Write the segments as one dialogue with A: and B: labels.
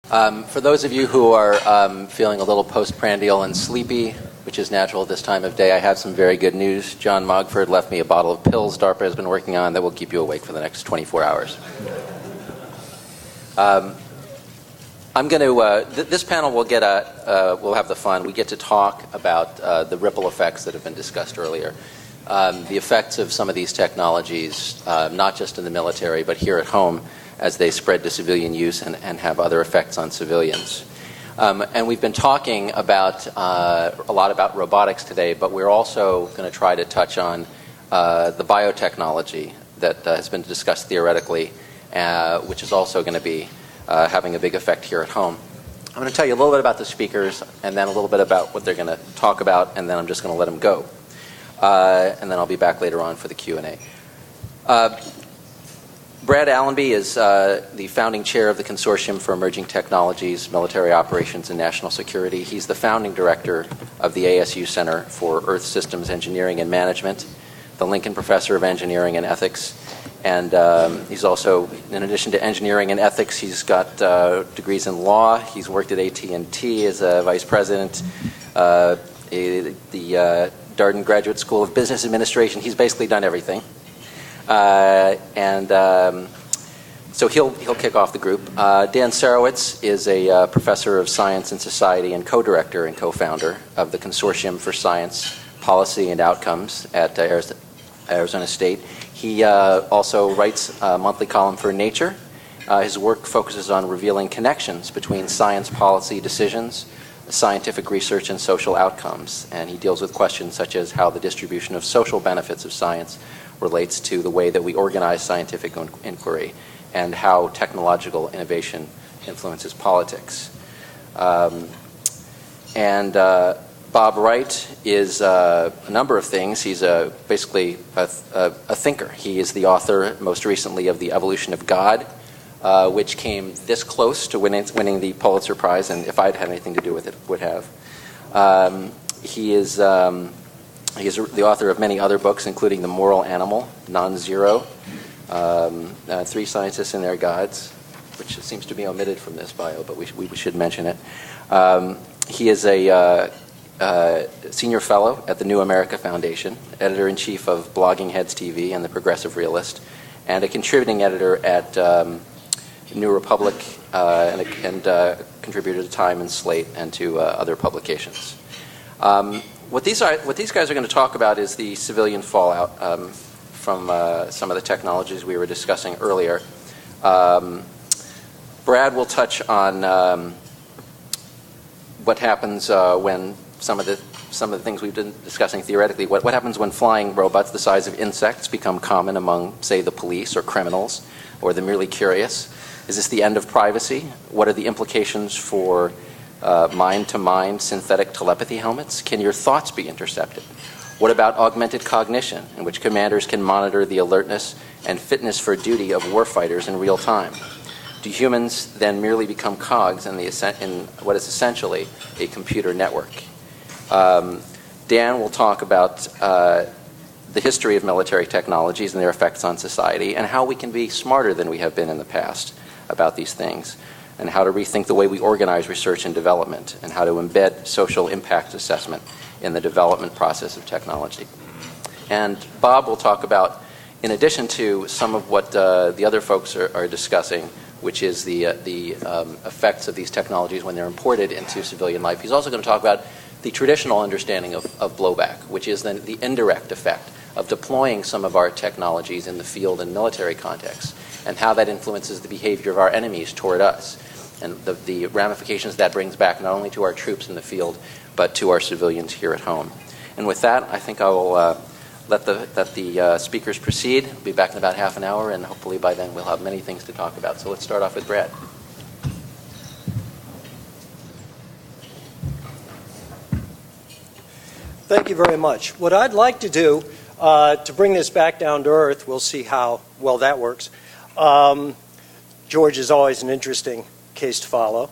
A: For those of you who are feeling a little postprandial and sleepy, which is natural at this time of day, I have some very good news. John Mogford left me a bottle of pills DARPA has been working on that will keep you awake for the next 24 hours. I'm going to. This panel will get we'll have the fun. We get to talk about the ripple effects that have been discussed earlier, the effects of some of these technologies, not just in the military but here at home, as they spread to civilian use and have other effects on civilians. And we've been talking about a lot about robotics today, but we're also going to try to touch on the biotechnology that has been discussed theoretically, which is also going to be having a big effect here at home. I'm going to tell you a little bit about the speakers, and then a little bit about what they're going to talk about, and then I'm just going to let them go. And then I'll be back later on for the Q&A. Brad Allenby is the founding chair of the Consortium for Emerging Technologies, Military Operations, and National Security. He's the founding director of the ASU Center for Earth Systems Engineering and Management, the Lincoln Professor of Engineering and Ethics, and he's also, in addition to engineering and ethics, he's got degrees in law. He's worked at AT&T as a vice president, the Darden Graduate School of Business Administration. He's basically done everything. So he'll kick off the group. Dan Sarowitz is a professor of science and society and co-director and co-founder of the Consortium for Science, Policy, and Outcomes at Arizona State. He also writes a monthly column for Nature. His work focuses on revealing connections between science policy decisions, scientific research, and social outcomes. And he deals with questions such as how the distribution of social benefits of science relates to the way that we organize scientific inquiry and how technological innovation influences politics. Bob Wright is a number of things. He's basically a thinker. He is the author, most recently, of The Evolution of God, which came this close to winning the Pulitzer Prize, and if I'd had anything to do with it, would have. He is the author of many other books, including The Moral Animal, Non-Zero, Three Scientists and Their Gods, which seems to be omitted from this bio, but we should mention it. He is a senior fellow at the New America Foundation, editor-in-chief of Blogging Heads TV and The Progressive Realist, and a contributing editor at New Republic, and contributor to Time and Slate and to other publications. What these guys are going to talk about is the civilian fallout from some of the technologies we were discussing earlier. Brad will touch on what happens when some of the things we've been discussing theoretically. What happens when flying robots the size of insects become common among, say, the police or criminals or the merely curious? Is this the end of privacy? What are the implications for mind-to-mind synthetic telepathy helmets? Can your thoughts be intercepted? What about augmented cognition, in which commanders can monitor the alertness and fitness for duty of warfighters in real time? Do humans then merely become cogs in what is essentially a computer network? Dan will talk about the history of military technologies and their effects on society, and how we can be smarter than we have been in the past about these things, and how to rethink the way we organize research and development, and how to embed social impact assessment in the development process of technology. And Bob will talk about, in addition to some of what the other folks are discussing, which is the effects of these technologies when they're imported into civilian life, he's also going to talk about the traditional understanding of blowback, which is then the indirect effect of deploying some of our technologies in the field and military context, and how that influences the behavior of our enemies toward us, and the ramifications that brings back not only to our troops in the field, but to our civilians here at home. And with that, I think I will let the speakers proceed. We'll be back in about half an hour, and hopefully by then we'll have many things to talk about. So let's start off with Brad.
B: Thank you very much. What I'd like to do, to bring this back down to earth, we'll see how well that works. George is always an interesting case to follow.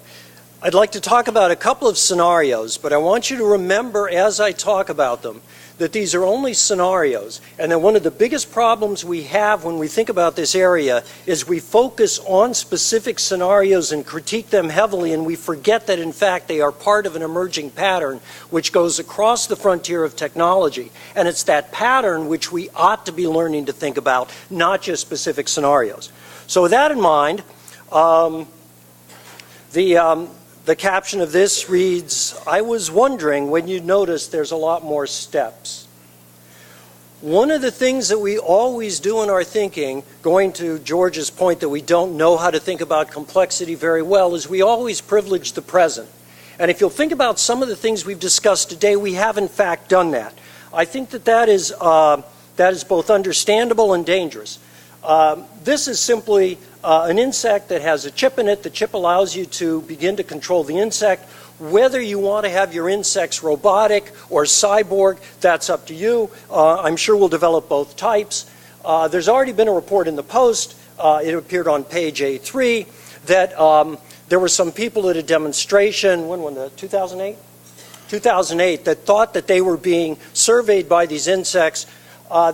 B: I'd like to talk about a couple of scenarios, but I want you to remember as I talk about them that these are only scenarios, and that one of the biggest problems we have when we think about this area is we focus on specific scenarios and critique them heavily, and we forget that in fact they are part of an emerging pattern which goes across the frontier of technology. And it's that pattern which we ought to be learning to think about, not just specific scenarios. So with that in mind, the caption of this reads, I was wondering when you noticed there's a lot more steps. One of the things that we always do in our thinking, going to George's point that we don't know how to think about complexity very well, is we always privilege the present. And if you'll think about some of the things we've discussed today, we have in fact done that. I think that is both understandable and dangerous. This is simply an insect that has a chip in it. The chip allows you to begin to control the insect. Whether you want to have your insects robotic or cyborg, that's up to you. I'm sure we'll develop both types. There's already been a report in the Post, it appeared on page A3, that there were some people at a demonstration, when was it, 2008? 2008, that thought that they were being surveyed by these insects.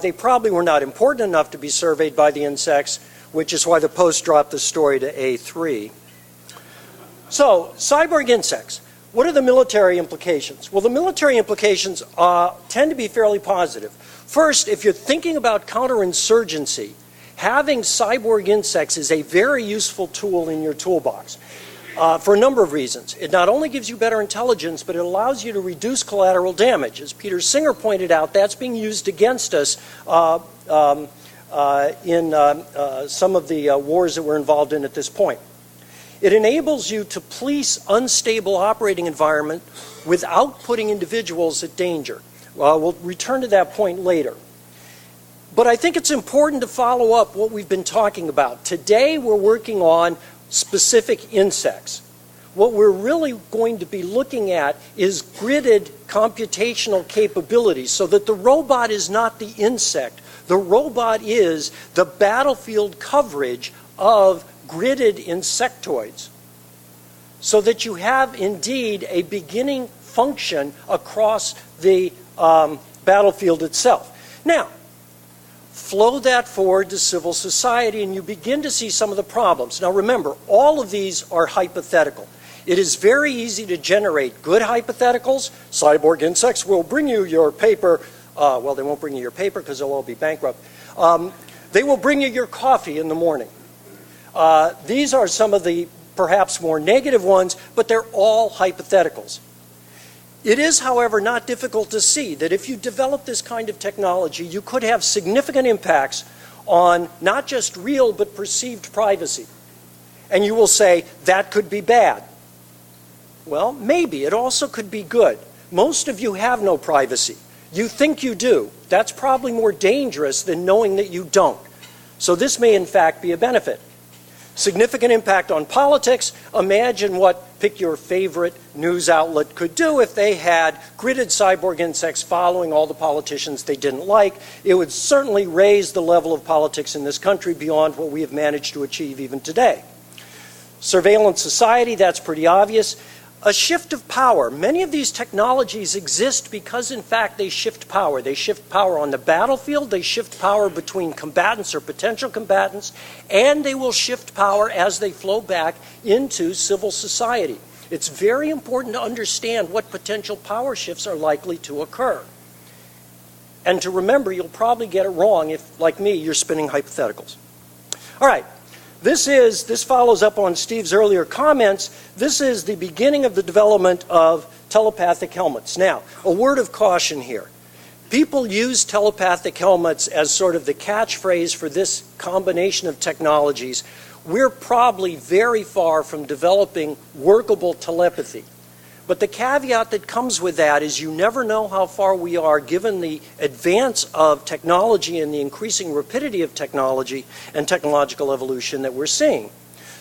B: They probably were not important enough to be surveyed by the insects, which is why the Post dropped the story to A3. So, cyborg insects. What are the military implications? Well, the military implications tend to be fairly positive. First, if you're thinking about counterinsurgency, having cyborg insects is a very useful tool in your toolbox for a number of reasons. It not only gives you better intelligence, but it allows you to reduce collateral damage. As Peter Singer pointed out, that's being used against us in some of the wars that we're involved in at this point. It enables you to police unstable operating environment without putting individuals at danger. We'll return to that point later. But I think it's important to follow up what we've been talking about. Today we're working on specific insects. What we're really going to be looking at is gridded computational capabilities, so that the robot is not the insect. The robot is the battlefield coverage of gridded insectoids, so that you have indeed a beginning function across the battlefield itself. Now, flow that forward to civil society and you begin to see some of the problems. Now remember, all of these are hypothetical. It is very easy to generate good hypotheticals. Cyborg insects will bring you your paper. Well, they won't bring you your paper because they'll all be bankrupt. They will bring you your coffee in the morning. These are some of the perhaps more negative ones, but they're all hypotheticals. It is, however, not difficult to see that if you develop this kind of technology, you could have significant impacts on not just real but perceived privacy. And you will say, that could be bad. Well, maybe. It also could be good. Most of you have no privacy. You think you do. That's probably more dangerous than knowing that you don't. So this may in fact be a benefit. Significant impact on politics. Imagine what, pick your favorite news outlet could do if they had gridded cyborg insects following all the politicians they didn't like. It would certainly raise the level of politics in this country beyond what we have managed to achieve even today. Surveillance society, that's pretty obvious. A shift of power. Many of these technologies exist because, in fact, they shift power. They shift power on the battlefield, they shift power between combatants or potential combatants, and they will shift power as they flow back into civil society. It's very important to understand what potential power shifts are likely to occur. And to remember, you'll probably get it wrong if, like me, you're spinning hypotheticals. All right. This follows up on Steve's earlier comments. This is the beginning of the development of telepathic helmets. Now, a word of caution here. People use telepathic helmets as sort of the catchphrase for this combination of technologies. We're probably very far from developing workable telepathy. But the caveat that comes with that is you never know how far we are given the advance of technology and the increasing rapidity of technology and technological evolution that we're seeing.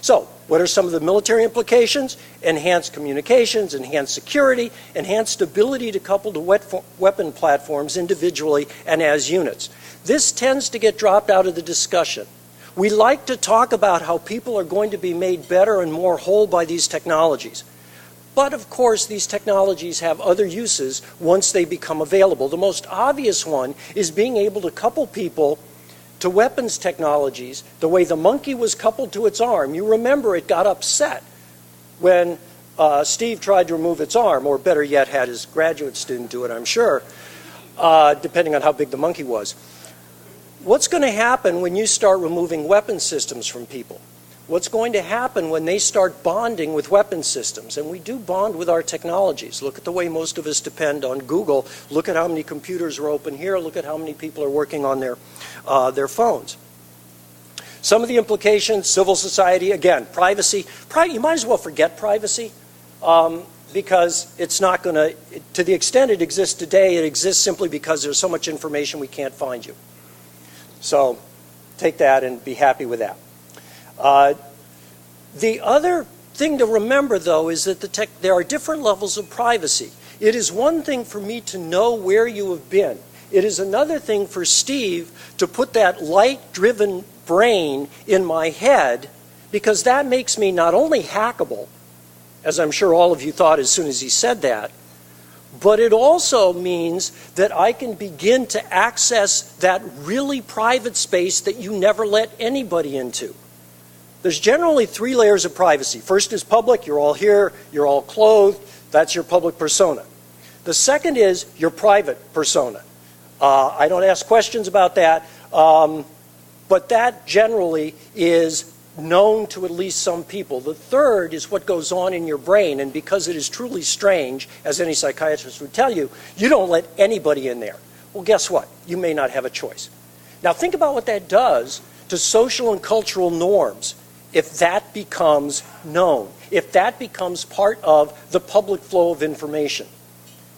B: So, what are some of the military implications? Enhanced communications, enhanced security, enhanced ability to couple to weapon platforms individually and as units. This tends to get dropped out of the discussion. We like to talk about how people are going to be made better and more whole by these technologies. But of course, these technologies have other uses once they become available. The most obvious one is being able to couple people to weapons technologies the way the monkey was coupled to its arm. You remember it got upset when Steve tried to remove its arm, or better yet, had his graduate student do it, I'm sure, depending on how big the monkey was. What's going to happen when you start removing weapon systems from people? What's going to happen when they start bonding with weapon systems? And we do bond with our technologies. Look at the way most of us depend on Google. Look at how many computers are open here. Look at how many people are working on their phones. Some of the implications, civil society, again, privacy. You might as well forget privacy because it's not going to the extent it exists today, it exists simply because there's so much information we can't find you. So take that and be happy with that. The other thing to remember, though, is that there are different levels of privacy. It is one thing for me to know where you have been. It is another thing for Steve to put that light-driven brain in my head, because that makes me not only hackable, as I'm sure all of you thought as soon as he said that, but it also means that I can begin to access that really private space that you never let anybody into. There's generally 3 layers of privacy. First is public, you're all here, you're all clothed, that's your public persona. The second is your private persona. I don't ask questions about that, but that generally is known to at least some people. The third is what goes on in your brain, and because it is truly strange, as any psychiatrist would tell you, you don't let anybody in there. Well, guess what? You may not have a choice. Now think about what that does to social and cultural norms if that becomes known, if that becomes part of the public flow of information.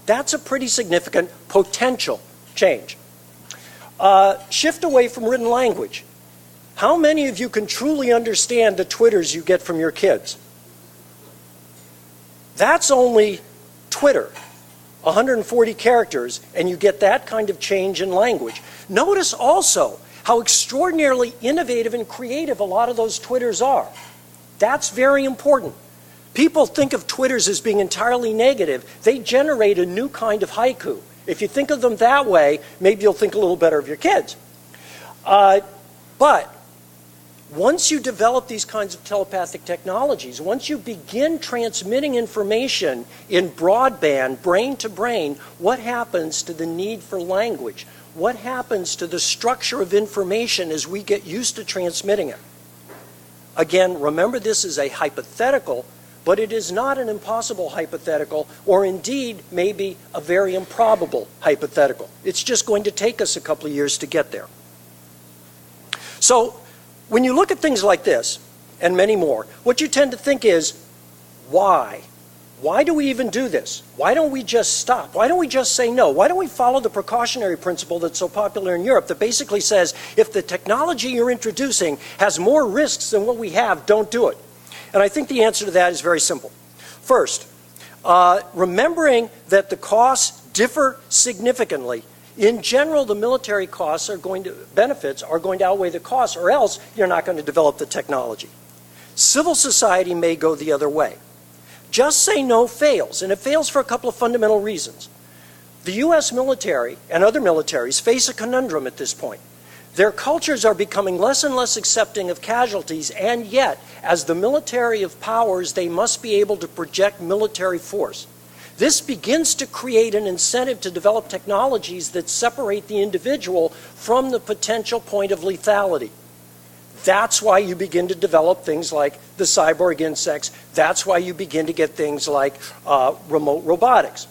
B: That's a pretty significant potential change. Shift away from written language. How many of you can truly understand the Twitters you get from your kids? That's only Twitter, 140 characters, and you get that kind of change in language. Notice also how extraordinarily innovative and creative a lot of those Twitters are. That's very important. People think of Twitters as being entirely negative. They generate a new kind of haiku. If you think of them that way, maybe you'll think a little better of your kids. But once you develop these kinds of telepathic technologies, once you begin transmitting information in broadband, brain to brain, what happens to the need for language? What happens to the structure of information as we get used to transmitting it? Again, remember, this is a hypothetical, but it is not an impossible hypothetical, or indeed maybe a very improbable hypothetical. It's just going to take us a couple of years to get there. So when you look at things like this, and many more, what you tend to think is, why? Why do we even do this? Why don't we just stop? Why don't we just say no? Why don't we follow the precautionary principle that's so popular in Europe that basically says, if the technology you're introducing has more risks than what we have, don't do it? And I think the answer to that is very simple. First, remembering that the costs differ significantly. In general, the military benefits are going to outweigh the costs, or else you're not going to develop the technology. Civil society may go the other way. Just say no fails, and it fails for a couple of fundamental reasons. The U.S. military and other militaries face a conundrum at this point. Their cultures are becoming less and less accepting of casualties, and yet, as the military of powers, they must be able to project military force. This begins to create an incentive to develop technologies that separate the individual from the potential point of lethality. That's why you begin to develop things like the cyborg insects. That's why you begin to get things like remote robotics.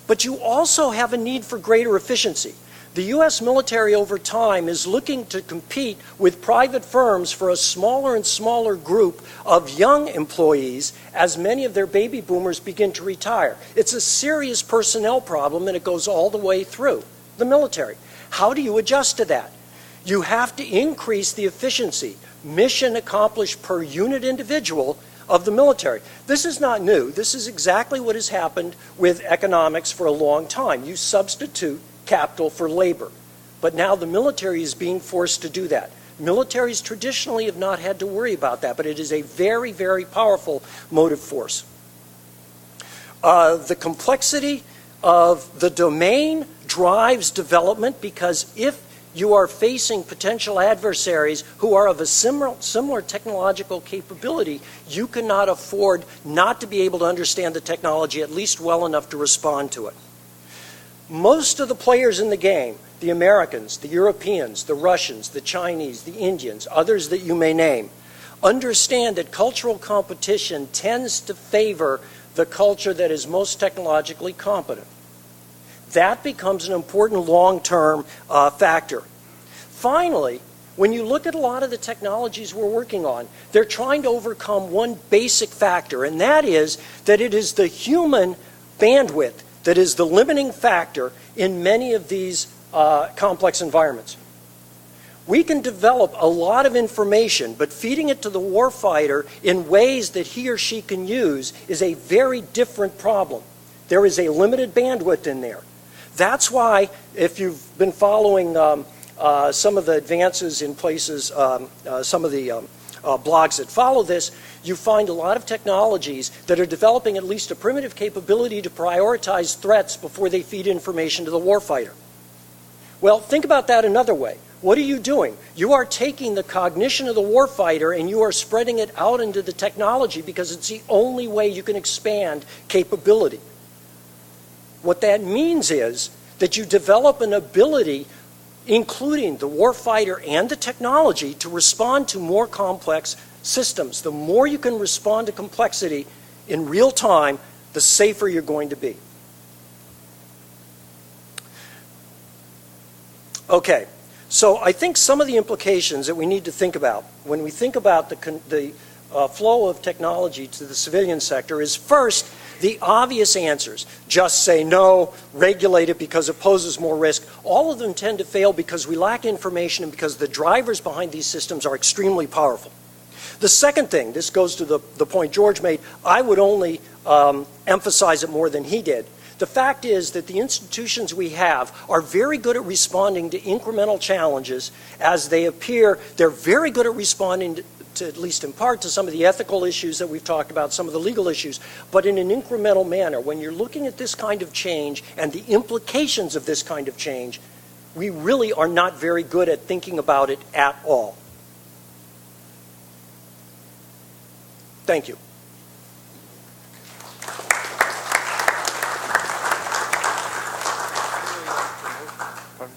B: But you also have a need for greater efficiency. The U.S. military over time is looking to compete with private firms for a smaller and smaller group of young employees as many of their baby boomers begin to retire. It's a serious personnel problem, and it goes all the way through the military. How do you adjust to that? You have to increase the efficiency, mission accomplished per unit individual of the military. This is not new. This is exactly what has happened with economics for a long time. You substitute capital for labor. But now the military is being forced to do that. Militaries traditionally have not had to worry about that, but it is a very, very powerful motive force. The complexity of the domain drives development, because if you are facing potential adversaries who are of a similar technological capability, you cannot afford not to be able to understand the technology at least well enough to respond to it. Most of the players in the game, the Americans, the Europeans, the Russians, the Chinese, the Indians, others that you may name, understand that cultural competition tends to favor the culture that is most technologically competent. That becomes an important long-term factor. Finally, when you look at a lot of the technologies we're working on, they're trying to overcome one basic factor, and that is that it is the human bandwidth that is the limiting factor in many of these complex environments. We can develop a lot of information, but feeding it to the warfighter in ways that he or she can use is a very different problem. There is a limited bandwidth in there. That's why, if you've been following some of the advances in places, some of the blogs that follow this, you find a lot of technologies that are developing at least a primitive capability to prioritize threats before they feed information to the warfighter. Well, think about that another way. What are you doing? You are taking the cognition of the warfighter and you are spreading it out into the technology, because it's the only way you can expand capability. What that means is that you develop an ability, including the warfighter and the technology, to respond to more complex systems. The more you can respond to complexity in real time, the safer you're going to be. Okay, so I think some of the implications that we need to think about when we think about the flow of technology to the civilian sector is, first, the obvious answers. Just say no, regulate it because it poses more risk. All of them tend to fail because we lack information and because the drivers behind these systems are extremely powerful. The second thing, this goes to the point George made, I would only emphasize it more than he did. The fact is that the institutions we have are very good at responding to incremental challenges as they appear. They're very good at responding to, at least in part, to some of the ethical issues that we've talked about, some of the legal issues, but in an incremental manner. When you're looking at this kind of change and the implications of this kind of change, we really are not very good at thinking about it at all. Thank you.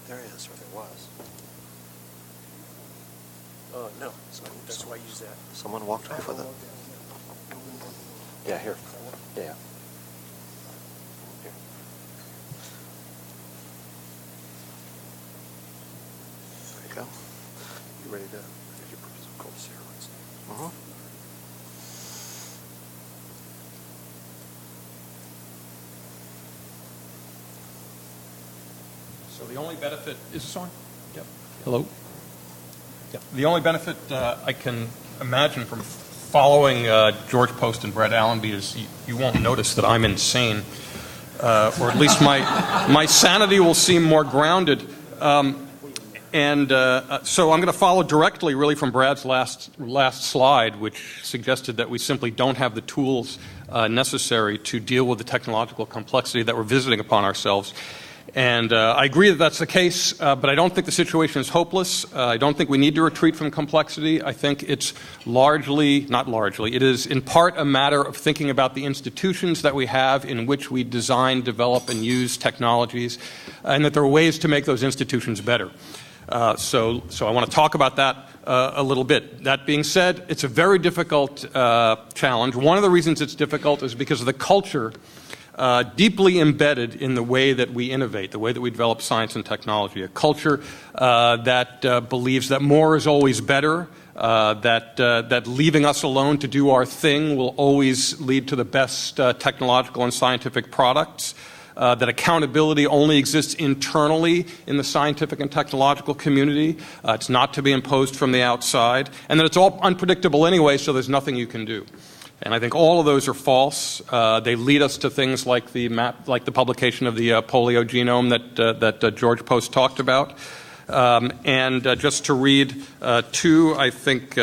C: There is, or there was.
B: No, so that's why I use that.
C: Someone walked off with it.
A: Yeah, here. Yeah.
C: Here. There you go. You ready to get your purpose of cold steroids? Uh-huh.
D: So the only benefit is this on? Yep. Hello. Yep. The only benefit I can imagine from following George Post and Brett Allenby is you won't notice that I'm insane, or at least my sanity will seem more grounded. So I'm going to follow directly, really, from Brad's last slide, which suggested that we simply don't have the tools necessary to deal with the technological complexity that we're visiting upon ourselves. And I agree that that's the case, but I don't think the situation is hopeless. I don't think we need to retreat from complexity. I think it's it is in part a matter of thinking about the institutions that we have in which we design, develop, and use technologies, and that there are ways to make those institutions better. So I want to talk about that a little bit. That being said, it's a very difficult challenge. One of the reasons it's difficult is because of the culture deeply embedded in the way that we innovate, the way that we develop science and technology, a culture that believes that more is always better, that leaving us alone to do our thing will always lead to the best technological and scientific products, that accountability only exists internally in the scientific and technological community. It's not to be imposed from the outside, and that it's all unpredictable anyway, so there's nothing you can do. And I think all of those are false. They lead us to things like the publication of the polio genome that George Post talked about. And just to read two, I think,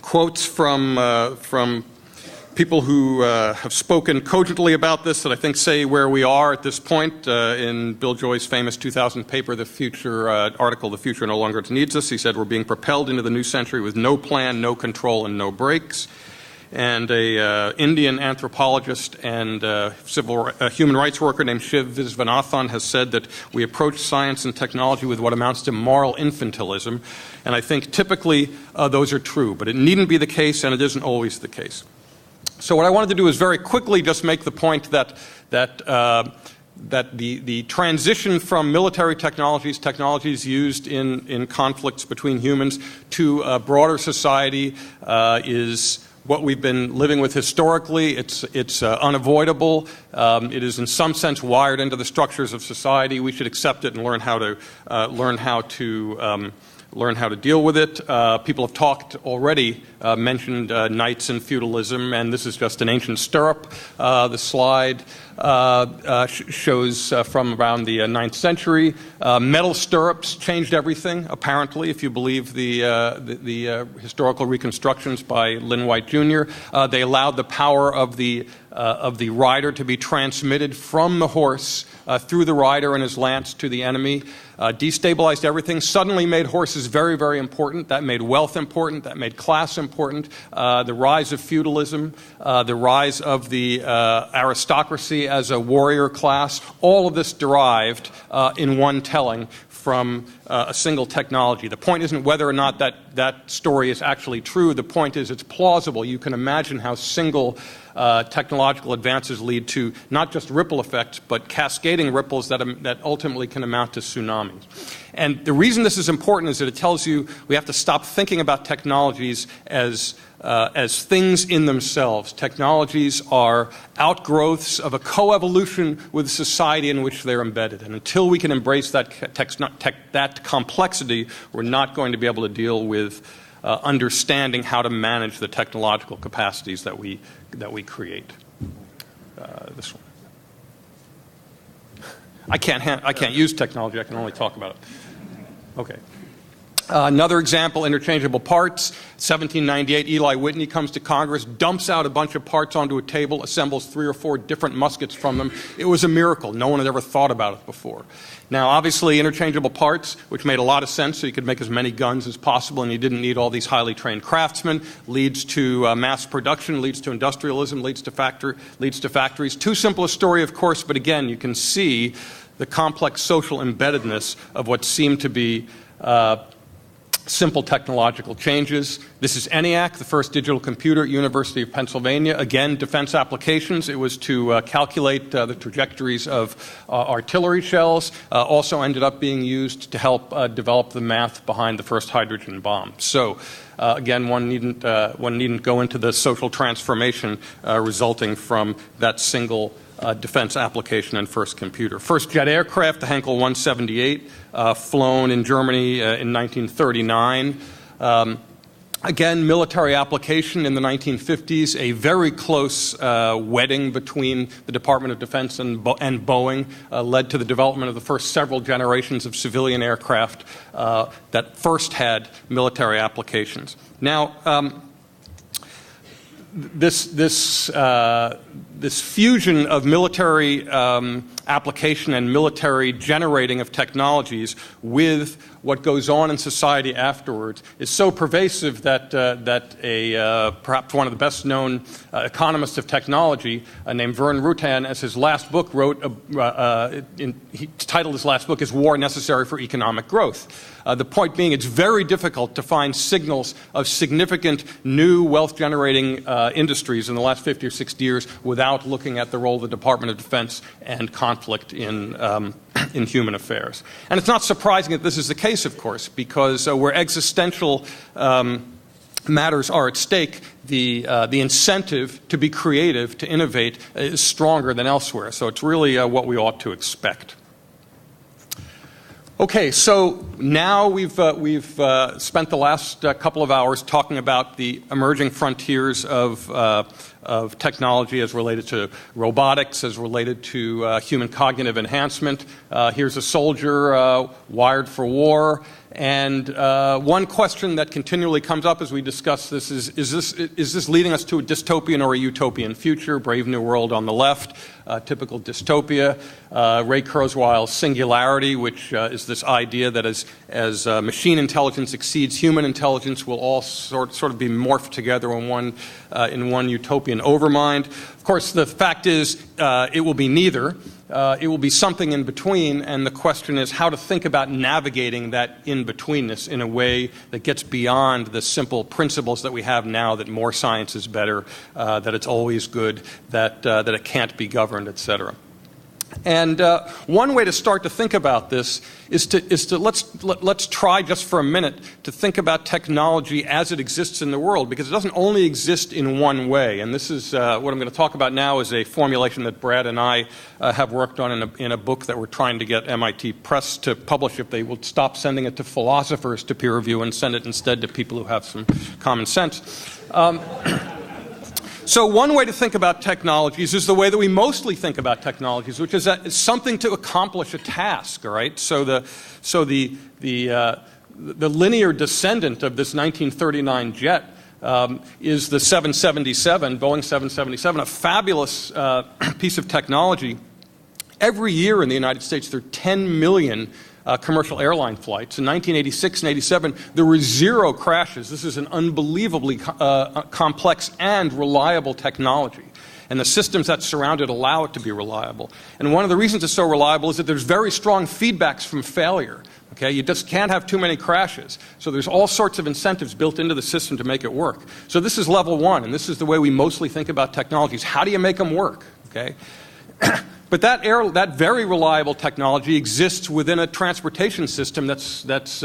D: quotes from people who have spoken cogently about this that I think say where we are at this point. In Bill Joy's famous 2000 paper, The Future article, The Future No Longer Needs Us, he said we're being propelled into the new century with no plan, no control, and no brakes. And a Indian anthropologist and human rights worker named Shiv Visvanathan has said that we approach science and technology with what amounts to moral infantilism. And I think typically those are true, but it needn't be the case, and it isn't always the case. So what I wanted to do is very quickly just make the point that the transition from military technologies used in conflicts between humans, to broader society is what we've been living with historically. It's unavoidable. It is in some sense wired into the structures of society. We should accept it and learn how to deal with it. People have talked already, mentioned knights and feudalism, and this is just an ancient stirrup. The slide shows from around the 9th century. Metal stirrups changed everything, apparently, if you believe the historical reconstructions by Lynn White Jr. They allowed the power of the rider to be transmitted from the horse through the rider and his lance to the enemy. Destabilized everything, suddenly made horses very, very important. That made wealth important. That made class important. The rise of feudalism, the rise of the aristocracy as a warrior class, all of this derived in one telling from a single technology. The point isn't whether or not that story is actually true. The point is it's plausible. You can imagine how single technological advances lead to not just ripple effects, but cascading ripples that ultimately can amount to tsunamis. And the reason this is important is that it tells you we have to stop thinking about technologies as things in themselves. Technologies are outgrowths of a coevolution with the society in which they're embedded. And until we can embrace that complexity, we're not going to be able to deal with understanding how to manage the technological capacities that we create. This one. I can't use technology. I can only talk about it. Okay. Another example, interchangeable parts. 1798, Eli Whitney comes to Congress, dumps out a bunch of parts onto a table, assembles 3 or 4 different muskets from them. It was a miracle. No one had ever thought about it before. Now, obviously, interchangeable parts, which made a lot of sense, so you could make as many guns as possible and you didn't need all these highly trained craftsmen, leads to mass production, leads to industrialism, leads to factories. Too simple a story, of course, but again, you can see the complex social embeddedness of what seemed to be simple technological changes. This is ENIAC, the first digital computer at University of Pennsylvania. Again, defense applications. It was to calculate the trajectories of artillery shells. Also ended up being used to help develop the math behind the first hydrogen bomb. So again, one needn't go into the social transformation resulting from that single defense application and first computer. First jet aircraft, the Heinkel 178, flown in Germany in 1939. Again, military application in the 1950s, a very close wedding between the Department of Defense and Boeing led to the development of the first several generations of civilian aircraft that first had military applications. Now, this fusion of military application and military generating of technologies with what goes on in society afterwards is so pervasive that perhaps one of the best known economists of technology named Vern Rutan, as his last book wrote, he titled his last book as War Necessary for Economic Growth. The point being, it's very difficult to find signals of significant new wealth-generating industries in the last 50 or 60 years without looking at the role of the Department of Defense and conflict in human affairs. And it's not surprising that this is the case, of course, because where existential matters are at stake, the incentive to be creative, to innovate, is stronger than elsewhere. So it's really what we ought to expect. Okay, so now we've spent the last couple of hours talking about the emerging frontiers of technology as related to robotics, as related to human cognitive enhancement. Here's a soldier wired for war, And one question that continually comes up as we discuss this is this leading us to a dystopian or a utopian future? Brave New World on the left, typical dystopia. Ray Kurzweil's singularity, which is this idea that as machine intelligence exceeds human intelligence, we'll all sort of be morphed together in one utopian overmind. Of course, the fact is it will be neither. It will be something in between, and the question is how to think about navigating that in-betweenness in a way that gets beyond the simple principles that we have now, that more science is better, that it's always good, that it can't be governed, etc. And one way to start to think about this is to let's try just for a minute to think about technology as it exists in the world, because it doesn't only exist in one way. And this is what I'm going to talk about now is a formulation that Brad and I have worked on in a book that we're trying to get MIT Press to publish if they will stop sending it to philosophers to peer review and send it instead to people who have some common sense. So one way to think about technologies is the way that we mostly think about technologies, which is that it's something to accomplish a task, all right? So the linear descendant of this 1939 jet is the 777, Boeing 777, a fabulous piece of technology. Every year in the United States, there are 10 million commercial airline flights. In 1986 and 87, there were 0 crashes. This is an unbelievably complex and reliable technology. And the systems that surround it allow it to be reliable. And one of the reasons it's so reliable is that there's very strong feedbacks from failure. Okay? You just can't have too many crashes. So there's all sorts of incentives built into the system to make it work. So this is level one, and this is the way we mostly think about technologies. How do you make them work? Okay? But that very reliable technology exists within a transportation system that's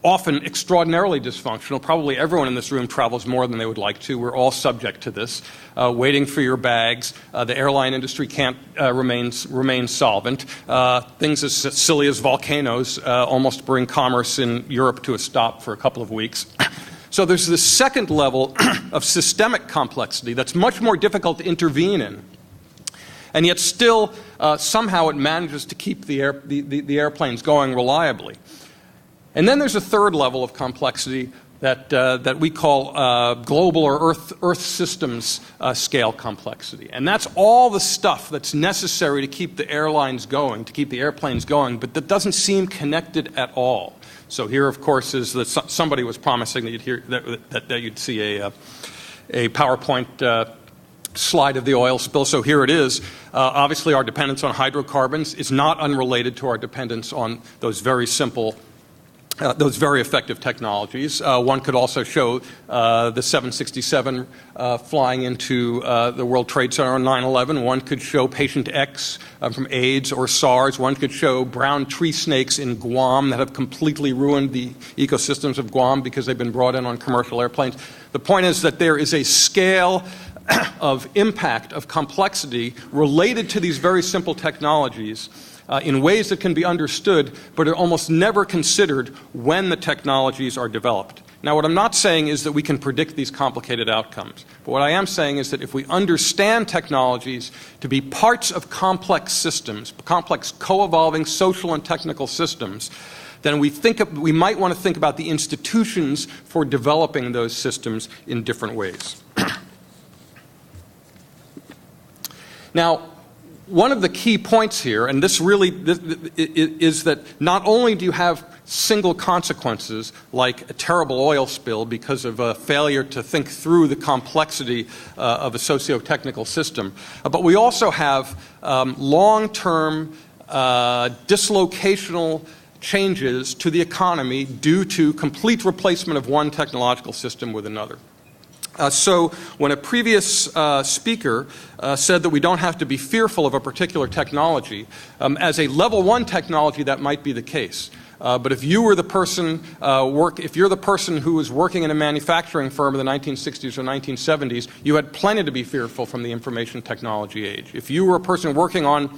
D: often extraordinarily dysfunctional. Probably everyone in this room travels more than they would like to. We're all subject to this. Waiting for your bags. The airline industry can't remain solvent. Things as silly as volcanoes almost bring commerce in Europe to a stop for a couple of weeks. So there's this second level of systemic complexity that's much more difficult to intervene in. And yet still, somehow it manages to keep the airplanes going reliably. And then there's a third level of complexity that we call global or Earth systems scale complexity. And that's all the stuff that's necessary to keep the airlines going, to keep the airplanes going, but that doesn't seem connected at all. So here, of course, is that somebody was promising that you'd see a PowerPoint slide of the oil spill. So here it is. Obviously, our dependence on hydrocarbons is not unrelated to our dependence on those very simple, those very effective technologies. One could also show the 767 flying into the World Trade Center on 9/11. One could show patient X from AIDS or SARS. One could show brown tree snakes in Guam that have completely ruined the ecosystems of Guam because they've been brought in on commercial airplanes. The point is that there is a scale of impact, of complexity related to these very simple technologies in ways that can be understood but are almost never considered when the technologies are developed. Now, what I'm not saying is that we can predict these complicated outcomes. But what I am saying is that if we understand technologies to be parts of complex systems, complex co-evolving social and technical systems, then we might want to think about the institutions for developing those systems in different ways. Now, one of the key points here, and this is that not only do you have single consequences like a terrible oil spill because of a failure to think through the complexity of a socio-technical system, but we also have long-term dislocational changes to the economy due to complete replacement of one technological system with another. So when a previous speaker said that we don't have to be fearful of a particular technology, as a level one technology that might be the case. But if you were the person if you're the person who was working in a manufacturing firm in the 1960s or 1970s, you had plenty to be fearful from the information technology age. If you were a person working on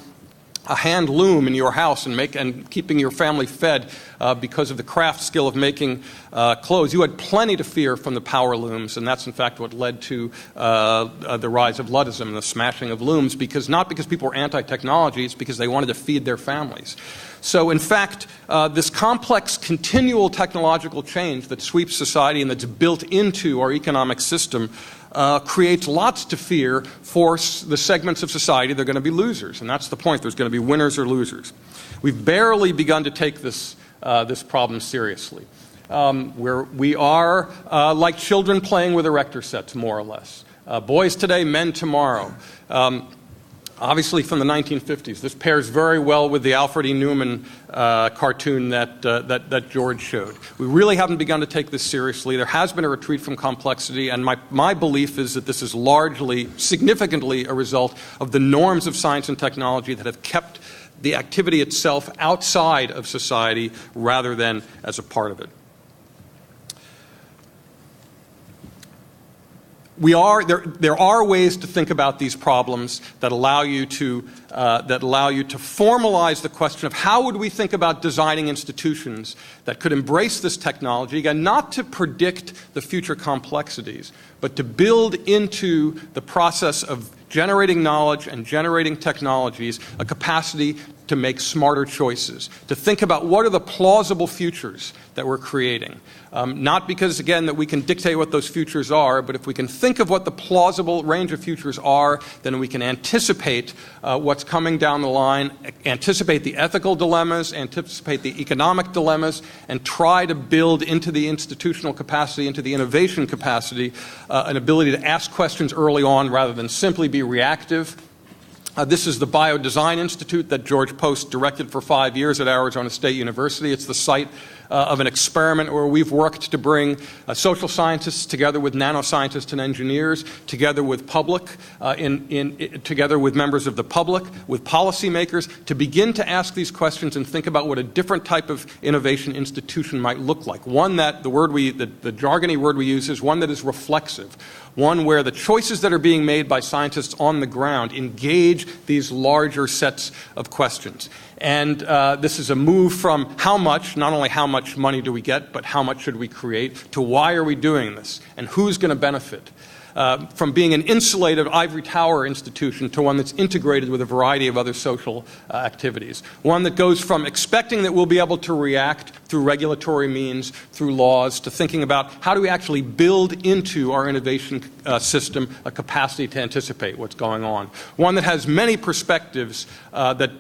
D: a hand loom in your house and keeping your family fed because of the craft skill of making clothes. You had plenty to fear from the power looms, and that's in fact what led to the rise of Luddism and the smashing of looms, not because people were anti-technology, it's because they wanted to feed their families. So in fact, this complex continual technological change that sweeps society and that's built into our economic system creates lots to fear for the segments of society that are going to be losers. And that's the point. There's going to be winners or losers. We've barely begun to take this problem seriously. Where we are like children playing with erector sets, more or less. Boys today, men tomorrow. Obviously from the 1950s. This pairs very well with the Alfred E. Newman cartoon that George showed. We really haven't begun to take this seriously. There has been a retreat from complexity, and my belief is that this is largely, significantly a result of the norms of science and technology that have kept the activity itself outside of society rather than as a part of it. There are ways to think about these problems that allow you to formalize the question of how would we think about designing institutions that could embrace this technology, again, not to predict the future complexities, but to build into the process of generating knowledge and generating technologies a capacity to make smarter choices, to think about what are the plausible futures that we're creating. Not because, again, that we can dictate what those futures are, but if we can think of what the plausible range of futures are, then we can anticipate what's coming down the line, anticipate the ethical dilemmas, anticipate the economic dilemmas, and try to build into the institutional capacity, into the innovation capacity, an ability to ask questions early on rather than simply be reactive. This is the Biodesign Institute that George Post directed for 5 years at Arizona State University. It's the site of an experiment where we've worked to bring social scientists together with nanoscientists and engineers, together with together with members of the public, with policymakers, to begin to ask these questions and think about what a different type of innovation institution might look like. One that the jargony word we use is one that is reflexive. One where the choices that are being made by scientists on the ground engage these larger sets of questions. And this is a move from how much, not only how much money do we get, but how much should we create, to why are we doing this, and who's going to benefit. From being an insulated ivory tower institution to one that's integrated with a variety of other social activities. One that goes from expecting that we'll be able to react through regulatory means, through laws, to thinking about how do we actually build into our innovation system a capacity to anticipate what's going on. One that has many perspectives that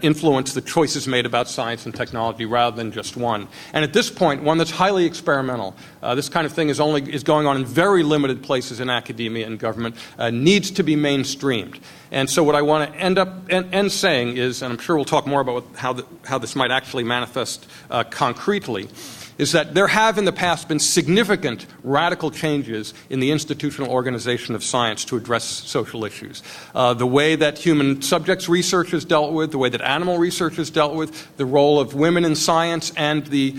D: influence the choices made about science and technology rather than just one. And at this point, one that's highly experimental. This kind of thing is going on in very limited places in academia and government, needs to be mainstreamed. And so what I want to end saying is, and I'm sure we'll talk more about how this might actually manifest concretely, is that there have in the past been significant radical changes in the institutional organization of science to address social issues. The way that human subjects research is dealt with, the way that animal research is dealt with, the role of women in science and the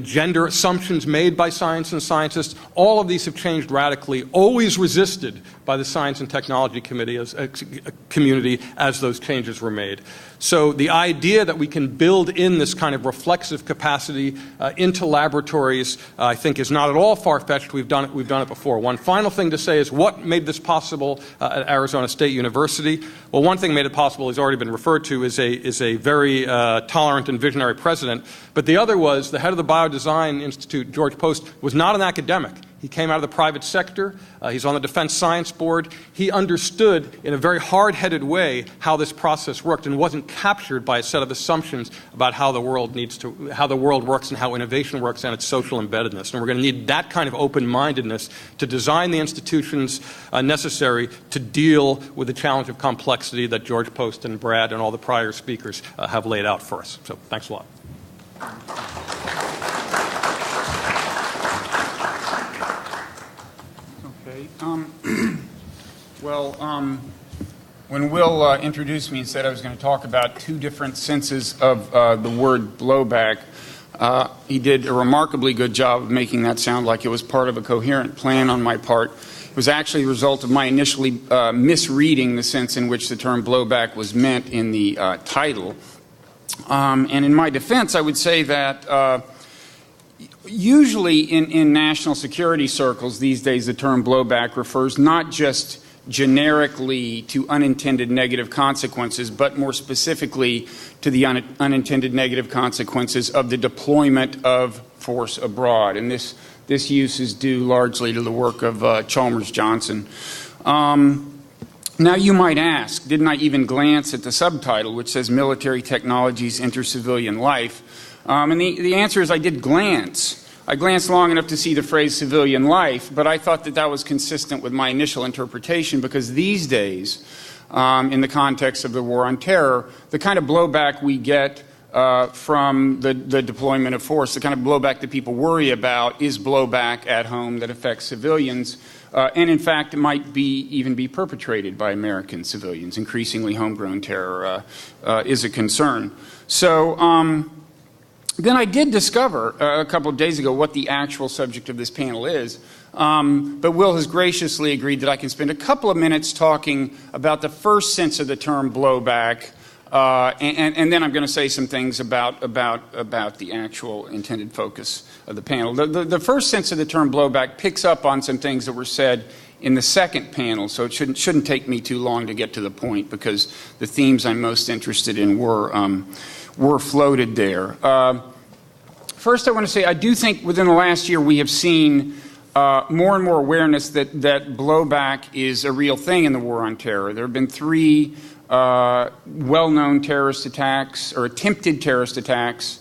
D: gender assumptions made by science and scientists, all of these have changed radically, always resisted by the Science and Technology community as those changes were made. So the idea that we can build in this kind of reflexive capacity into laboratories, I think, is not at all far-fetched. We've done it before. One final thing to say is what made this possible at Arizona State University. Well, one thing made it possible has already been referred to is a very tolerant and visionary president. But the other was the head of the Biodesign Institute, George Post, was not an academic. He came out of the private sector. He's on the Defense Science Board. He understood in a very hard-headed way how this process worked and wasn't captured by a set of assumptions about how the world works and how innovation works and its social embeddedness. And we're going to need that kind of open-mindedness to design the institutions necessary to deal with the challenge of complexity that George Post and Brad and all the prior speakers have laid out for us. So thanks a lot.
E: When Will introduced me and said I was going to talk about two different senses of the word blowback, He did a remarkably good job of making that sound like it was part of a coherent plan on my part. It was actually a result of my initially misreading the sense in which the term blowback was meant in the title. And in my defense, I would say that usually in national security circles these days, the term blowback refers not just generically to unintended negative consequences, but more specifically to the unintended negative consequences of the deployment of force abroad. And this use is due largely to the work of Chalmers Johnson. Now you might ask, didn't I even glance at the subtitle, which says Military Technologies Enter Civilian Life? And the answer is I did glance. I glanced long enough to see the phrase civilian life, but I thought that that was consistent with my initial interpretation, because these days, in the context of the war on terror, the kind of blowback we get from the deployment of force, the kind of blowback that people worry about, is blowback at home that affects civilians. And in fact, it might even be perpetrated by American civilians. Increasingly, homegrown terror is a concern. So then I did discover a couple of days ago what the actual subject of this panel is. But Will has graciously agreed that I can spend a couple of minutes talking about the first sense of the term blowback, and then I'm going to say some things about the actual intended focus of the panel. The first sense of the term blowback picks up on some things that were said in the second panel, so it shouldn't take me too long to get to the point, because the themes I'm most interested in were floated there. First, I want to say I do think within the last year we have seen more and more awareness that blowback is a real thing in the war on terror. There have been 3 well-known terrorist attacks, or attempted terrorist attacks,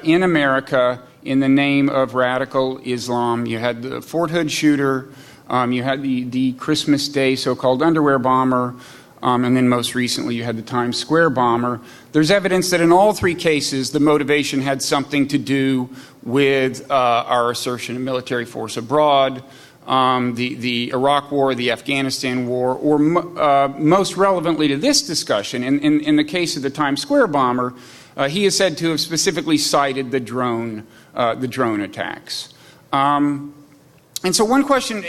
E: in America in the name of radical Islam. You had the Fort Hood shooter, you had the Christmas Day so-called underwear bomber, and then most recently you had the Times Square bomber. There's evidence that in all 3 cases the motivation had something to do with our assertion of military force abroad, the Iraq War, the Afghanistan War, or most relevantly to this discussion, in the case of the Times Square bomber, he is said to have specifically cited the drone attacks. And so one question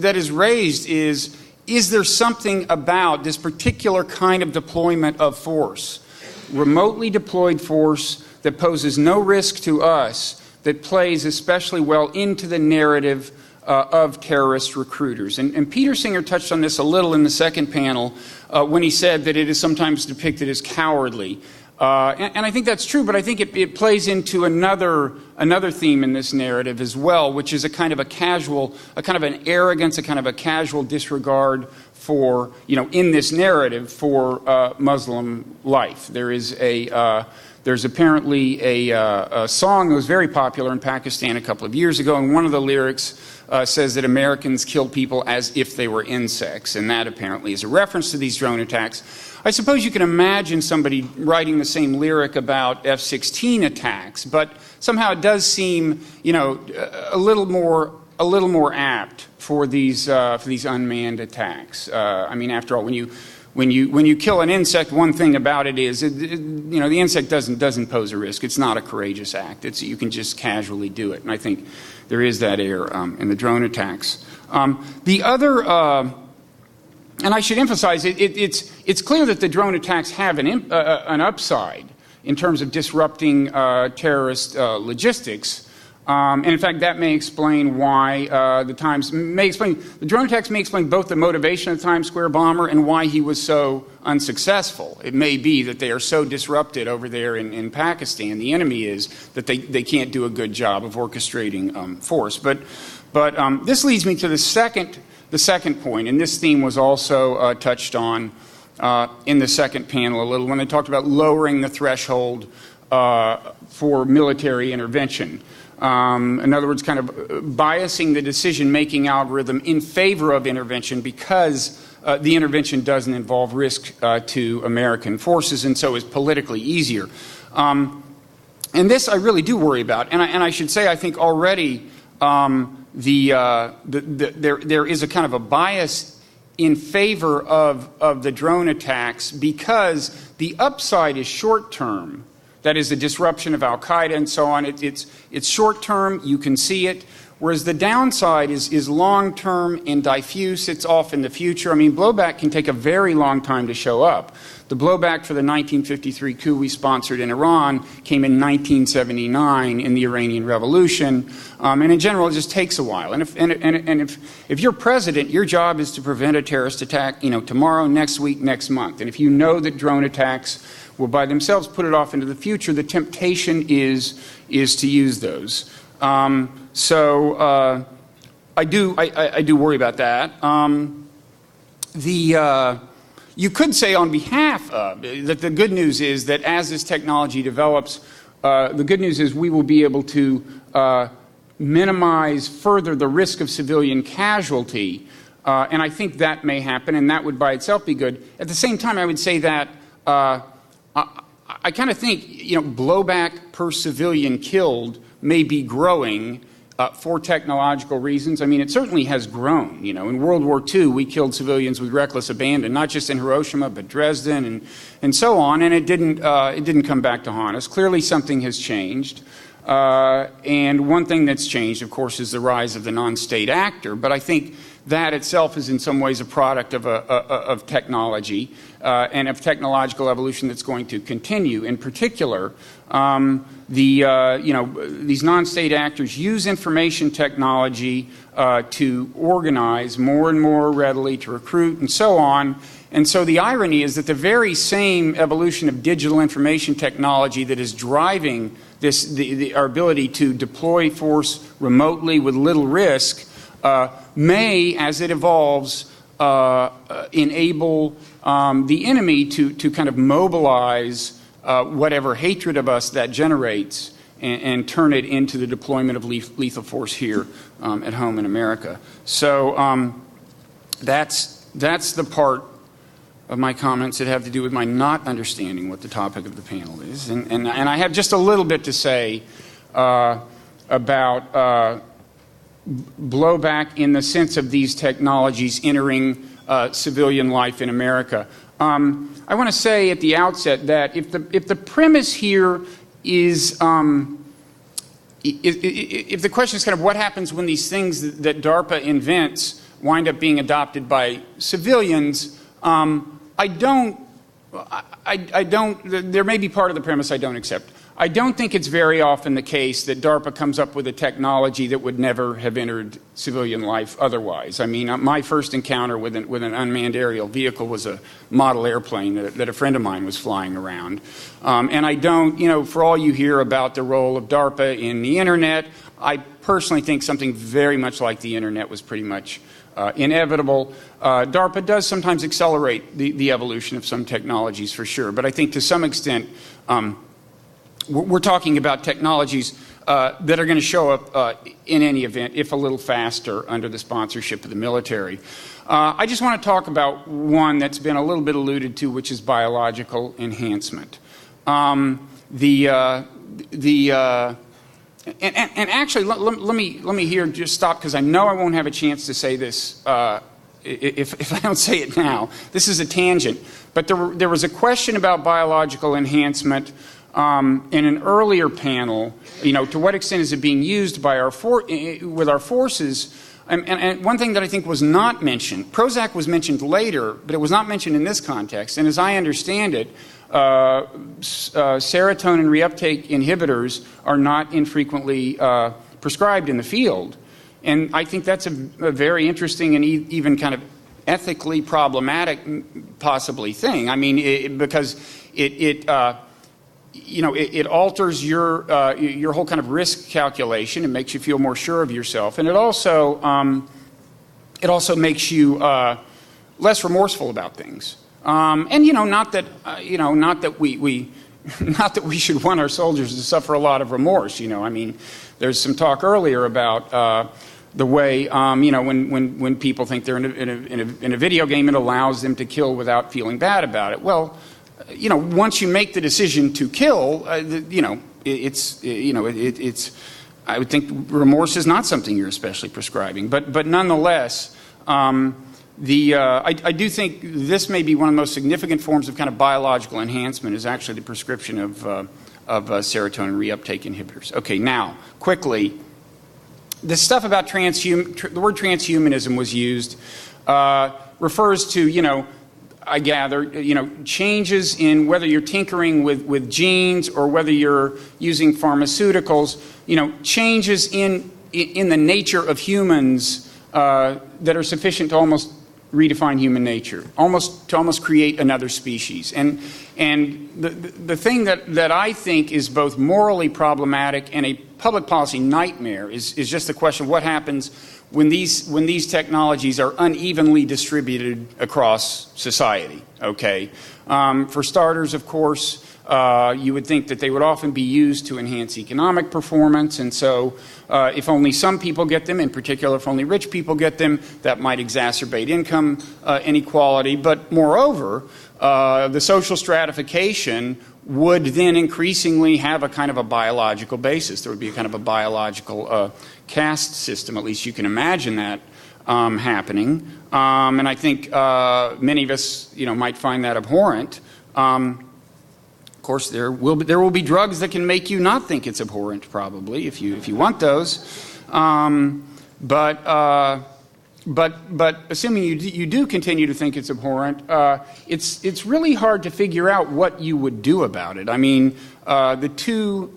E: that is raised is there something about this particular kind of deployment of force, remotely deployed force that poses no risk to us, that plays especially well into the narrative of terrorist recruiters? And Peter Singer touched on this a little in the second panel when he said that it is sometimes depicted as cowardly. And I think that's true, but I think it plays into another theme in this narrative as well, which is a kind of an arrogance, a kind of a casual disregard for, in this narrative, for Muslim life. There's apparently a song that was very popular in Pakistan a couple of years ago, and one of the lyrics says that Americans kill people as if they were insects, and that apparently is a reference to these drone attacks. I suppose you can imagine somebody writing the same lyric about F-16 attacks, but somehow it does seem, a little more apt for these unmanned attacks. I mean, after all, when you kill an insect, one thing about it is, the insect doesn't pose a risk. It's not a courageous act. You can just casually do it, and I think there is that air in the drone attacks. The other. And I should emphasize, it's clear that the drone attacks have an upside in terms of disrupting terrorist logistics. And in fact, that may explain why the drone attacks may explain both the motivation of the Times Square bomber and why he was so unsuccessful. It may be that they are so disrupted over there in Pakistan, the enemy is, that they can't do a good job of orchestrating force. But this leads me to the second point, and this theme was also touched on in the second panel a little when they talked about lowering the threshold for military intervention. In other words, kind of biasing the decision-making algorithm in favor of intervention because the intervention doesn't involve risk to American forces and so is politically easier. And this I really do worry about. And I should say I think already there is a kind of a bias in favor of the drone attacks because the upside is short-term. that is the disruption of Al-Qaeda and so on. It's short-term, you can see it, whereas the downside is long-term and diffuse. It's off in the future. I mean, blowback can take a very long time to show up. The blowback for the 1953 coup we sponsored in Iran came in 1979 in the Iranian Revolution, and in general it just takes a while. And if you're president, your job is to prevent a terrorist attack, tomorrow, next week, next month. And if you know that drone attacks will by themselves put it off into the future, the temptation is to use those. So I do worry about that. You could say on behalf of that the good news is that as this technology develops, the good news is we will be able to minimize further the risk of civilian casualty, and I think that may happen, and that would by itself be good. At the same time, I would say that I kind of think blowback per civilian killed may be growing for technological reasons. I mean, it certainly has grown. In World War II, we killed civilians with reckless abandon, not just in Hiroshima, but Dresden and so on, and it didn't come back to haunt us. Clearly something has changed. And one thing that's changed, of course, is the rise of the non-state actor, but I think that itself is in some ways a product of technology and of technological evolution that's going to continue. In particular, these non-state actors use information technology to organize more and more readily, to recruit, and so on. And so the irony is that the very same evolution of digital information technology that is driving our ability to deploy force remotely with little risk may, as it evolves, enable the enemy to kind of mobilize whatever hatred of us that generates and turn it into the deployment of lethal force here at home in America. So that's the part of my comments that have to do with my not understanding what the topic of the panel is. And I have just a little bit to say about blowback in the sense of these technologies entering civilian life in America. I want to say at the outset that if the premise here is if the question is kind of what happens when these things that DARPA invents wind up being adopted by civilians, there may be part of the premise I don't accept. I don't think it's very often the case that DARPA comes up with a technology that would never have entered civilian life otherwise. I mean, my first encounter with an unmanned aerial vehicle was a model airplane that a friend of mine was flying around. And I don't, for all you hear about the role of DARPA in the Internet, I personally think something very much like the Internet was pretty much inevitable. DARPA does sometimes accelerate the evolution of some technologies for sure, but I think to some extent we're talking about technologies that are going to show up in any event, if a little faster, under the sponsorship of the military. I just want to talk about one that's been a little bit alluded to, which is biological enhancement. And actually, let me here just stop, because I know I won't have a chance to say this if I don't say it now. This is a tangent. But there was a question about biological enhancement in an earlier panel. To what extent is it being used by with our forces? And one thing that I think was not mentioned, Prozac was mentioned later, but it was not mentioned in this context. And as I understand it, serotonin reuptake inhibitors are not infrequently prescribed in the field. And I think that's a very interesting and even kind of ethically problematic, possibly, thing. I mean, because it alters your whole kind of risk calculation. It makes you feel more sure of yourself, and it also makes you less remorseful about things. And not that we should want our soldiers to suffer a lot of remorse. I mean, there's some talk earlier about the way when people think they're in a video game, it allows them to kill without feeling bad about it. Well, once you make the decision to kill, it's I would think remorse is not something you're especially prescribing. But nonetheless, I do think this may be one of the most significant forms of kind of biological enhancement is actually the prescription of serotonin reuptake inhibitors. Okay, now, quickly, the stuff about the word transhumanism was used, refers to, I gather, changes in whether you're tinkering with genes or whether you're using pharmaceuticals, changes in the nature of humans that are sufficient to almost redefine human nature, to almost create another species. And the thing that I think is both morally problematic and a public policy nightmare is just the question of what happens when these technologies are unevenly distributed across society. Okay, for starters, of course, you would think that they would often be used to enhance economic performance, and so if only some people get them, in particular if only rich people get them, that might exacerbate income inequality. But moreover, the social stratification would then increasingly have a kind of a biological basis. There would be a kind of a biological caste system, at least you can imagine that happening. And I think many of us, might find that abhorrent. Of course, there will be drugs that can make you not think it's abhorrent, probably, if you want those. But assuming you do continue to think it's abhorrent, it's really hard to figure out what you would do about it. I mean, the two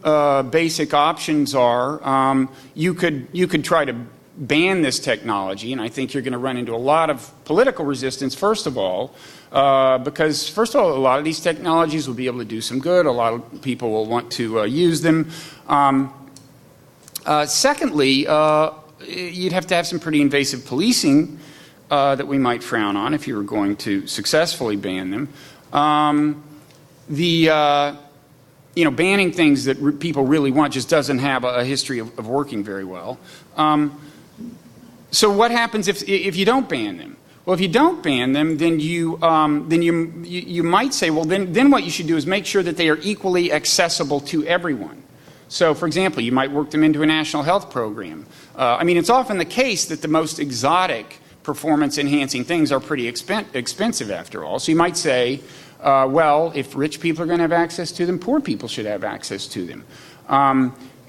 E: basic options are you could try to ban this technology, and I think you're going to run into a lot of political resistance, first of all, because, first of all, a lot of these technologies will be able to do some good. A lot of people will want to use them. Secondly, you'd have to have some pretty invasive policing that we might frown on if you were going to successfully ban them. Banning things that people really want just doesn't have a history of working very well. So what happens if you don't ban them? Well, if you don't ban them, then you might say, well, then what you should do is make sure that they are equally accessible to everyone. So, for example, you might work them into a national health program. It's often the case that the most exotic performance-enhancing things are pretty expensive, after all. So you might say, well, if rich people are going to have access to them, poor people should have access to them.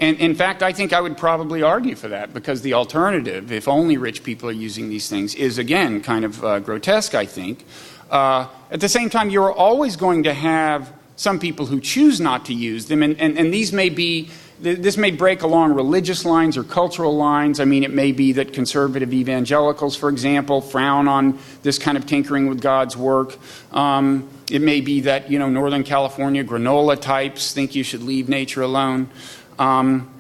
E: And in fact, I think I would probably argue for that, because the alternative, if only rich people are using these things, is, again, kind of grotesque, I think. At the same time, you're always going to have some people who choose not to use them, and these may be, this may break along religious lines or cultural lines. I mean, it may be that conservative evangelicals, for example, frown on this kind of tinkering with God's work. It may be that, Northern California granola types think you should leave nature alone. And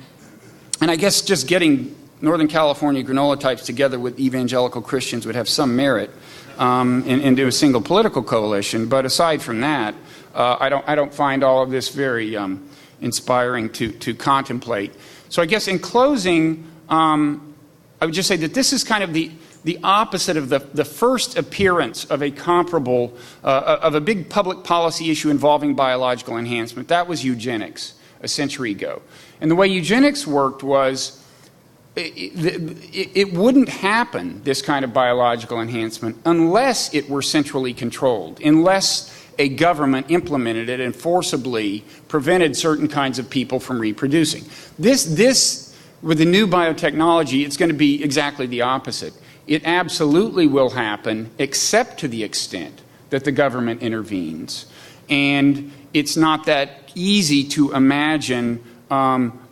E: I guess just getting Northern California granola types together with evangelical Christians would have some merit into a single political coalition. But aside from that, I don't find all of this very inspiring to contemplate. So I guess in closing, I would just say that this is kind of the opposite of the first appearance of a comparable, of a big public policy issue involving biological enhancement. That was eugenics a century ago. And the way eugenics worked was it wouldn't happen, this kind of biological enhancement, unless it were centrally controlled, unless a government implemented it and forcibly prevented certain kinds of people from reproducing. This with the new biotechnology, it's going to be exactly the opposite. It absolutely will happen, except to the extent that the government intervenes. And it's not that easy to imagine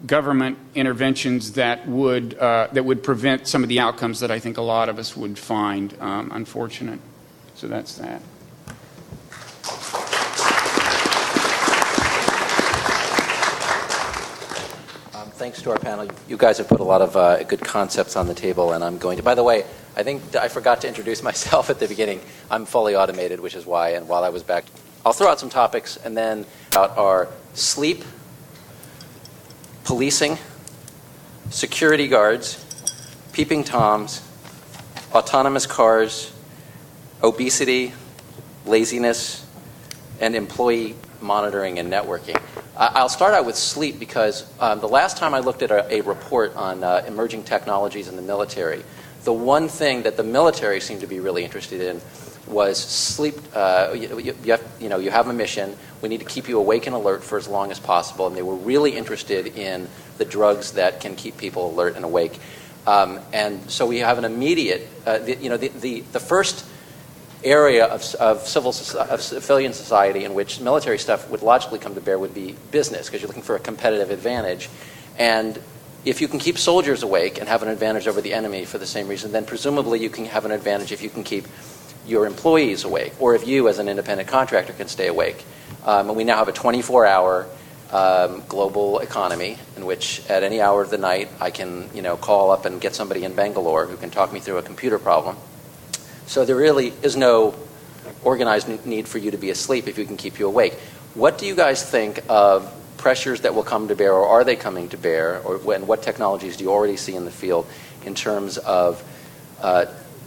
E: government interventions that would prevent some of the outcomes that I think a lot of us would find unfortunate. So that's that.
A: Thanks to our panel. You guys have put a lot of good concepts on the table, and I'm going to, by the way, I think I forgot to introduce myself at the beginning. I'm fully automated, which is why, and while I was back, I'll throw out some topics, and then about our sleep, policing, security guards, peeping toms, autonomous cars, obesity, laziness, and employee monitoring and networking. I'll start out with sleep because the last time I looked at a report on emerging technologies in the military, the one thing that the military seemed to be really interested in was sleep. You have a mission. We need to keep you awake and alert for as long as possible. And they were really interested in the drugs that can keep people alert and awake. And so we have an immediate, the first area of civilian society in which military stuff would logically come to bear would be business, because you're looking for a competitive advantage. And if you can keep soldiers awake and have an advantage over the enemy for the same reason, then presumably you can have an advantage if you can keep your employees awake, or if you as an independent contractor can stay awake. And we now have a 24-hour global economy in which at any hour of the night I can call up and get somebody in Bangalore who can talk me through a computer problem. So there really is no organized need for you to be asleep if you can keep you awake. What do you guys think of pressures that will come to bear, or are they coming to bear, and what technologies do you already see in the field in terms of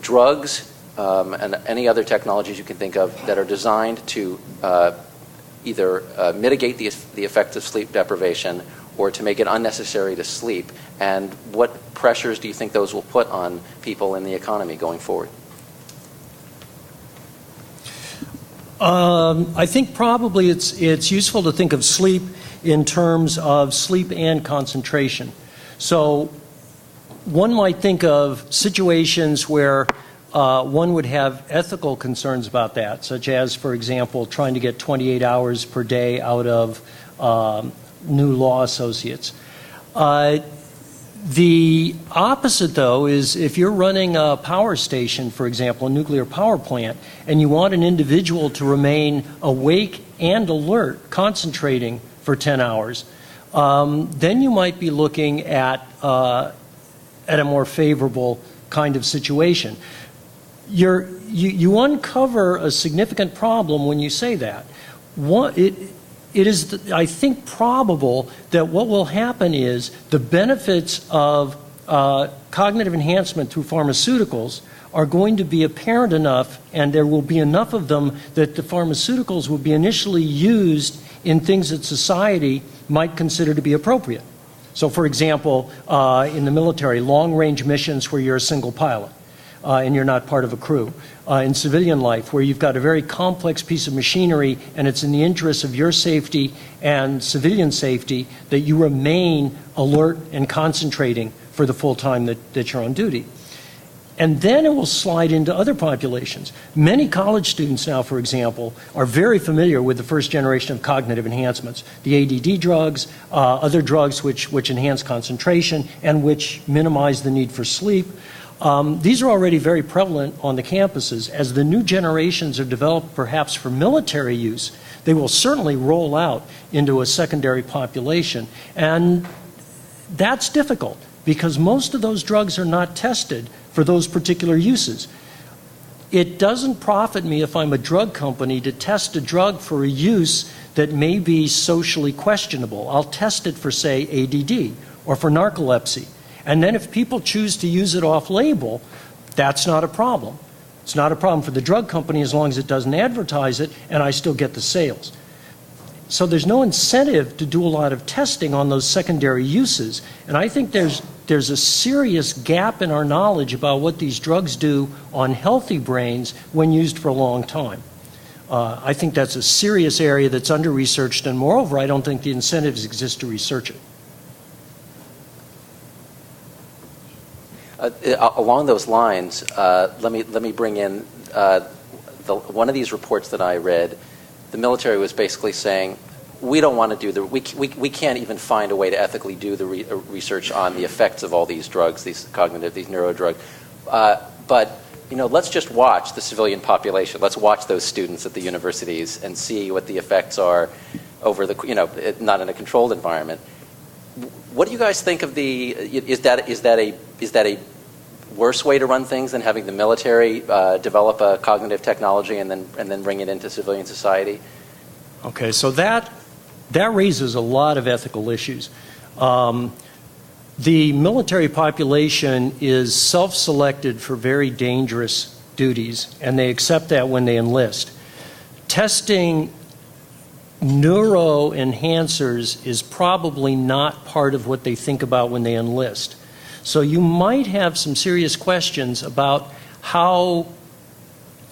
A: drugs and any other technologies you can think of that are designed to either mitigate the effects of sleep deprivation or to make it unnecessary to sleep? And what pressures do you think those will put on people in the economy going forward?
B: I think probably it's useful to think of sleep in terms of sleep and concentration. So one might think of situations where one would have ethical concerns about that, such as, for example, trying to get 28 hours per day out of new law associates. The opposite, though, is if you're running a power station, for example, a nuclear power plant, and you want an individual to remain awake and alert, concentrating for 10 hours, then you might be looking at a more favorable kind of situation. You uncover a significant problem when you say that. It is, I think, probable that what will happen is the benefits of cognitive enhancement through pharmaceuticals are going to be apparent enough, and there will be enough of them that the pharmaceuticals will be initially used in things that society might consider to be appropriate. So, for example, in the military, long-range missions where you're a single pilot and you're not part of a crew. In civilian life, where you've got a very complex piece of machinery and it's in the interest of your safety and civilian safety that you remain alert and concentrating for the full time that you're on duty. And then it will slide into other populations. Many college students now, for example, are very familiar with the first generation of cognitive enhancements, the ADD drugs, other drugs which enhance concentration and which minimize the need for sleep. These are already very prevalent on the campuses. As the new generations are developed perhaps for military use, they will certainly roll out into a secondary population. And that's difficult because most of those drugs are not tested for those particular uses. It doesn't profit me if I'm a drug company to test a drug for a use that may be socially questionable. I'll test it for, say, ADD or for narcolepsy. And then if people choose to use it off-label, that's not a problem. It's not a problem for the drug company as long as it doesn't advertise it and I still get the sales. So there's no incentive to do a lot of testing on those secondary uses. And I think there's a serious gap in our knowledge about what these drugs do on healthy brains when used for a long time. I think that's a serious area that's under-researched, and moreover, I don't think the incentives exist to research it.
A: Along those lines, let me bring in one of these reports that I read. The military was basically saying, we don't want to do we can't even find a way to ethically do the research on the effects of all these drugs, these neuro drugs. But let's just watch the civilian population. Let's watch those students at the universities and see what the effects are over not in a controlled environment. What do you guys think of is that a worse way to run things than having the military develop a cognitive technology and then bring it into civilian society?
B: Okay, so that raises a lot of ethical issues. The military population is self-selected for very dangerous duties, and they accept that when they enlist. Testing neuroenhancers is probably not part of what they think about when they enlist. So you might have some serious questions about how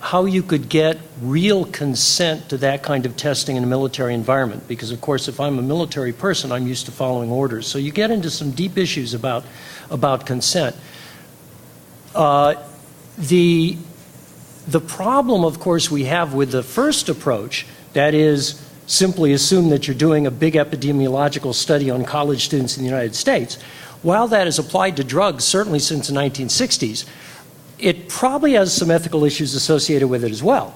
B: how you could get real consent to that kind of testing in a military environment. Because, of course, if I'm a military person, I'm used to following orders. So you get into some deep issues about consent. The problem, of course, we have with the first approach, that is simply assume that you're doing a big epidemiological study on college students in the United States. While that is applied to drugs, certainly since the 1960s, it probably has some ethical issues associated with it as well.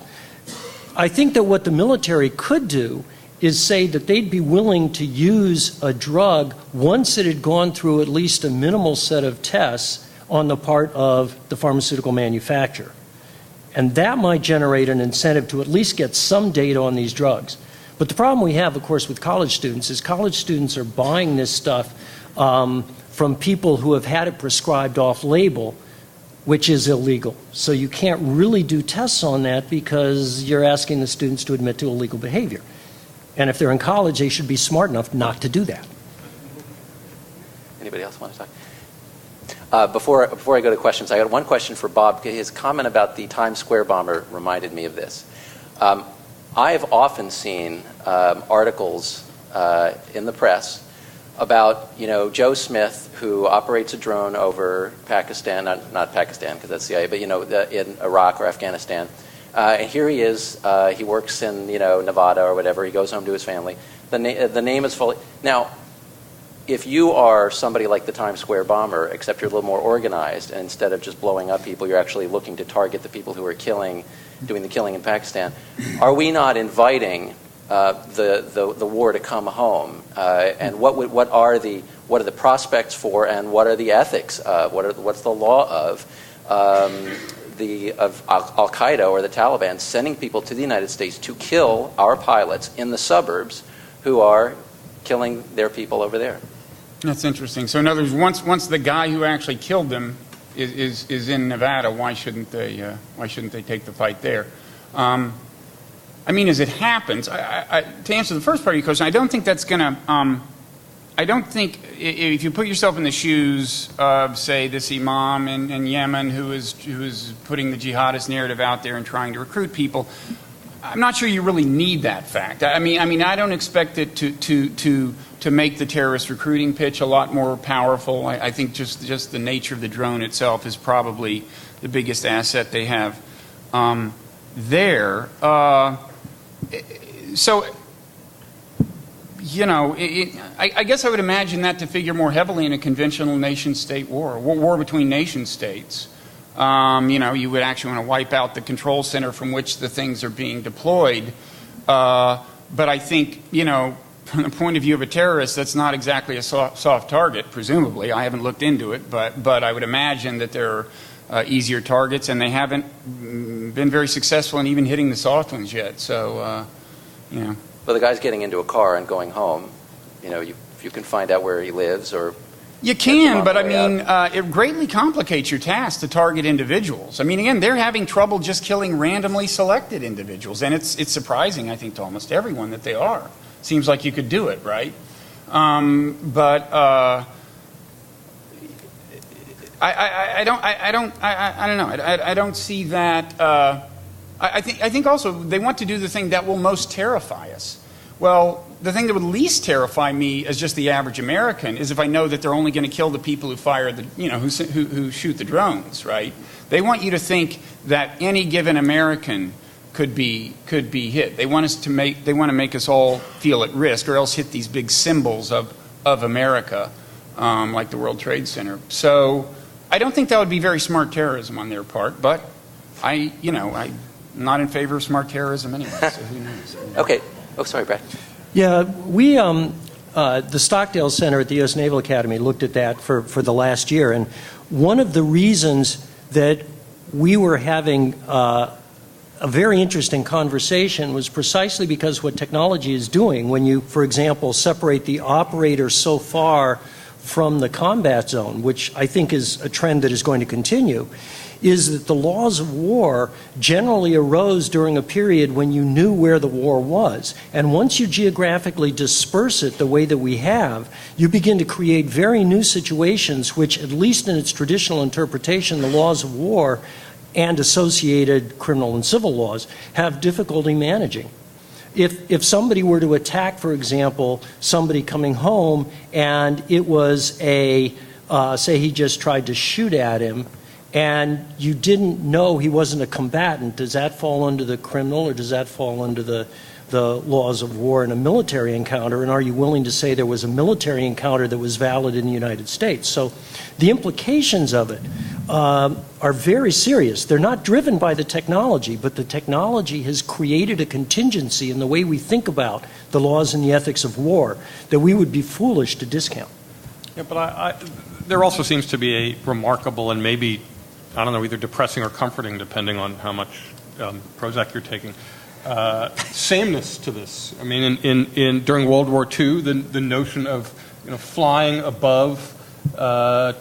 B: I think that what the military could do is say that they'd be willing to use a drug once it had gone through at least a minimal set of tests on the part of the pharmaceutical manufacturer. And that might generate an incentive to at least get some data on these drugs. But the problem we have, of course, with college students is college students are buying this stuff from people who have had it prescribed off-label, which is illegal. So you can't really do tests on that because you're asking the students to admit to illegal behavior. And if they're in college, they should be smart enough not to do that.
A: Anybody else want to talk? Before I go to questions, I got one question for Bob. His comment about the Times Square bomber reminded me of this. I've often seen articles in the press about, Joe Smith, who operates a drone over Pakistan, not Pakistan because that's CIA, but in Iraq or Afghanistan. And here he is. He works in Nevada or whatever. He goes home to his family. The name is fully now. If you are somebody like the Times Square bomber, except you're a little more organized, and instead of just blowing up people, you're actually looking to target the people who are doing the killing in Pakistan, are we not inviting the war to come home? And what are the prospects for, and what are the ethics? What's the law of Al Qaeda or the Taliban sending people to the United States to kill our pilots in the suburbs who are killing their people over there?
E: That's interesting. So in other words, once the guy who actually killed them is in Nevada, why shouldn't they take the fight there? I mean, as it happens, to answer the first part of your question, I don't think that's going to. I don't think if you put yourself in the shoes of, say, this imam in Yemen who is putting the jihadist narrative out there and trying to recruit people, I'm not sure you really need that fact. I mean, I don't expect it to make the terrorist recruiting pitch a lot more powerful. I think just the nature of the drone itself is probably the biggest asset they have there. So, I guess I would imagine that to figure more heavily in a conventional nation-state war between nation-states. You would actually want to wipe out the control center from which the things are being deployed. But I think, from the point of view of a terrorist, that's not exactly a soft target, presumably. I haven't looked into it, but I would imagine that there are easier targets, and they haven't been very successful in even hitting the soft ones yet. So,
A: But the guy's getting into a car and going home. If you can find out where he lives or...
E: You can, but I mean, it greatly complicates your task to target individuals. I mean, again, they're having trouble just killing randomly selected individuals, and it's surprising, I think, to almost everyone that they are. Seems like you could do it, right? I don't know. I don't see that. I think also they want to do the thing that will most terrify us. Well, the thing that would least terrify me as just the average American is if I know that they're only going to kill the people who fire who shoot the drones, right? They want you to think that any given American could be hit. They want to make us all feel at risk, or else hit these big symbols of America, like the World Trade Center. So I don't think that would be very smart terrorism on their part, but I'm not in favor of smart terrorism anyway, so who knows?
A: Okay. Oh, sorry, Brad.
B: Yeah, we, the Stockdale Center at the U.S. Naval Academy looked at that for the last year, and one of the reasons that we were having a very interesting conversation was precisely because what technology is doing when you, for example, separate the operator so far from the combat zone, which I think is a trend that is going to continue, is that the laws of war generally arose during a period when you knew where the war was. And once you geographically disperse it the way that we have, you begin to create very new situations which, at least in its traditional interpretation, the laws of war and associated criminal and civil laws have difficulty managing. If somebody were to attack, for example, somebody coming home and it was say he just tried to shoot at him and you didn't know he wasn't a combatant, does that fall under the criminal or does that fall under the laws of war in a military encounter? And are you willing to say there was a military encounter that was valid in the United States? So the implications of it are very serious. They're not driven by the technology, but the technology has created a contingency in the way we think about the laws and the ethics of war that we would be foolish to discount.
D: Yeah, but there also seems to be a remarkable and maybe, I don't know, either depressing or comforting, depending on how much Prozac you're taking, sameness to this. I mean, during World War II, the notion of flying above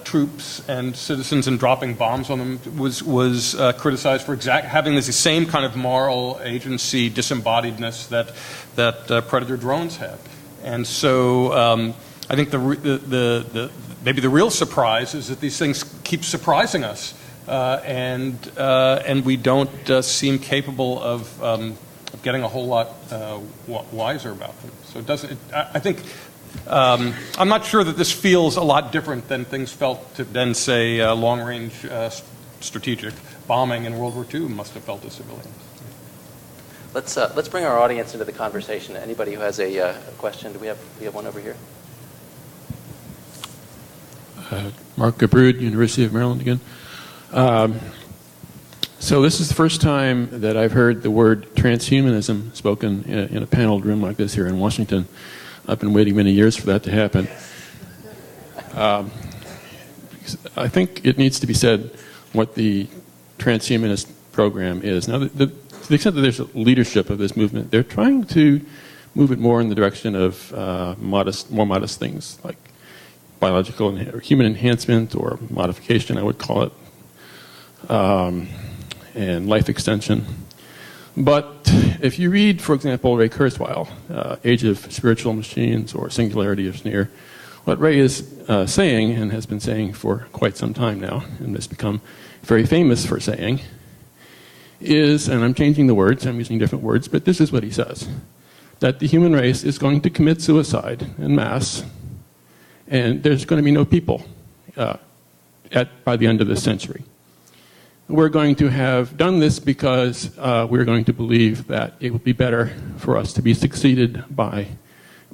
D: troops and citizens and dropping bombs on them was criticized for having this same kind of moral agency disembodiedness that predator drones have. And so I think maybe the real surprise is that these things keep surprising us, and we don't seem capable of getting a whole lot wiser about them. So it doesn't. I think. I'm not sure that this feels a lot different than things felt to then, say, long-range strategic bombing in World War II must have felt to civilians.
A: Let's bring our audience into the conversation. Anybody who has a question? Do we have one over here?
F: Mark Gabrud, University of Maryland again. So this is the first time that I've heard the word transhumanism spoken in a paneled room like this here in Washington. I've been waiting many years for that to happen. I think it needs to be said what the transhumanist program is. Now, to the extent that there's a leadership of this movement, they're trying to move it more in the direction of more modest things like biological or human enhancement or modification, I would call it, and life extension. But if you read, for example, Ray Kurzweil, Age of Spiritual Machines or Singularity of Sneer, what Ray is saying, and has been saying for quite some time now, and has become very famous for saying, is, and I'm changing the words, I'm using different words, but this is what he says, that the human race is going to commit suicide en masse, and there's going to be no people by the end of this century. We're going to have done this because we're going to believe that it would be better for us to be succeeded by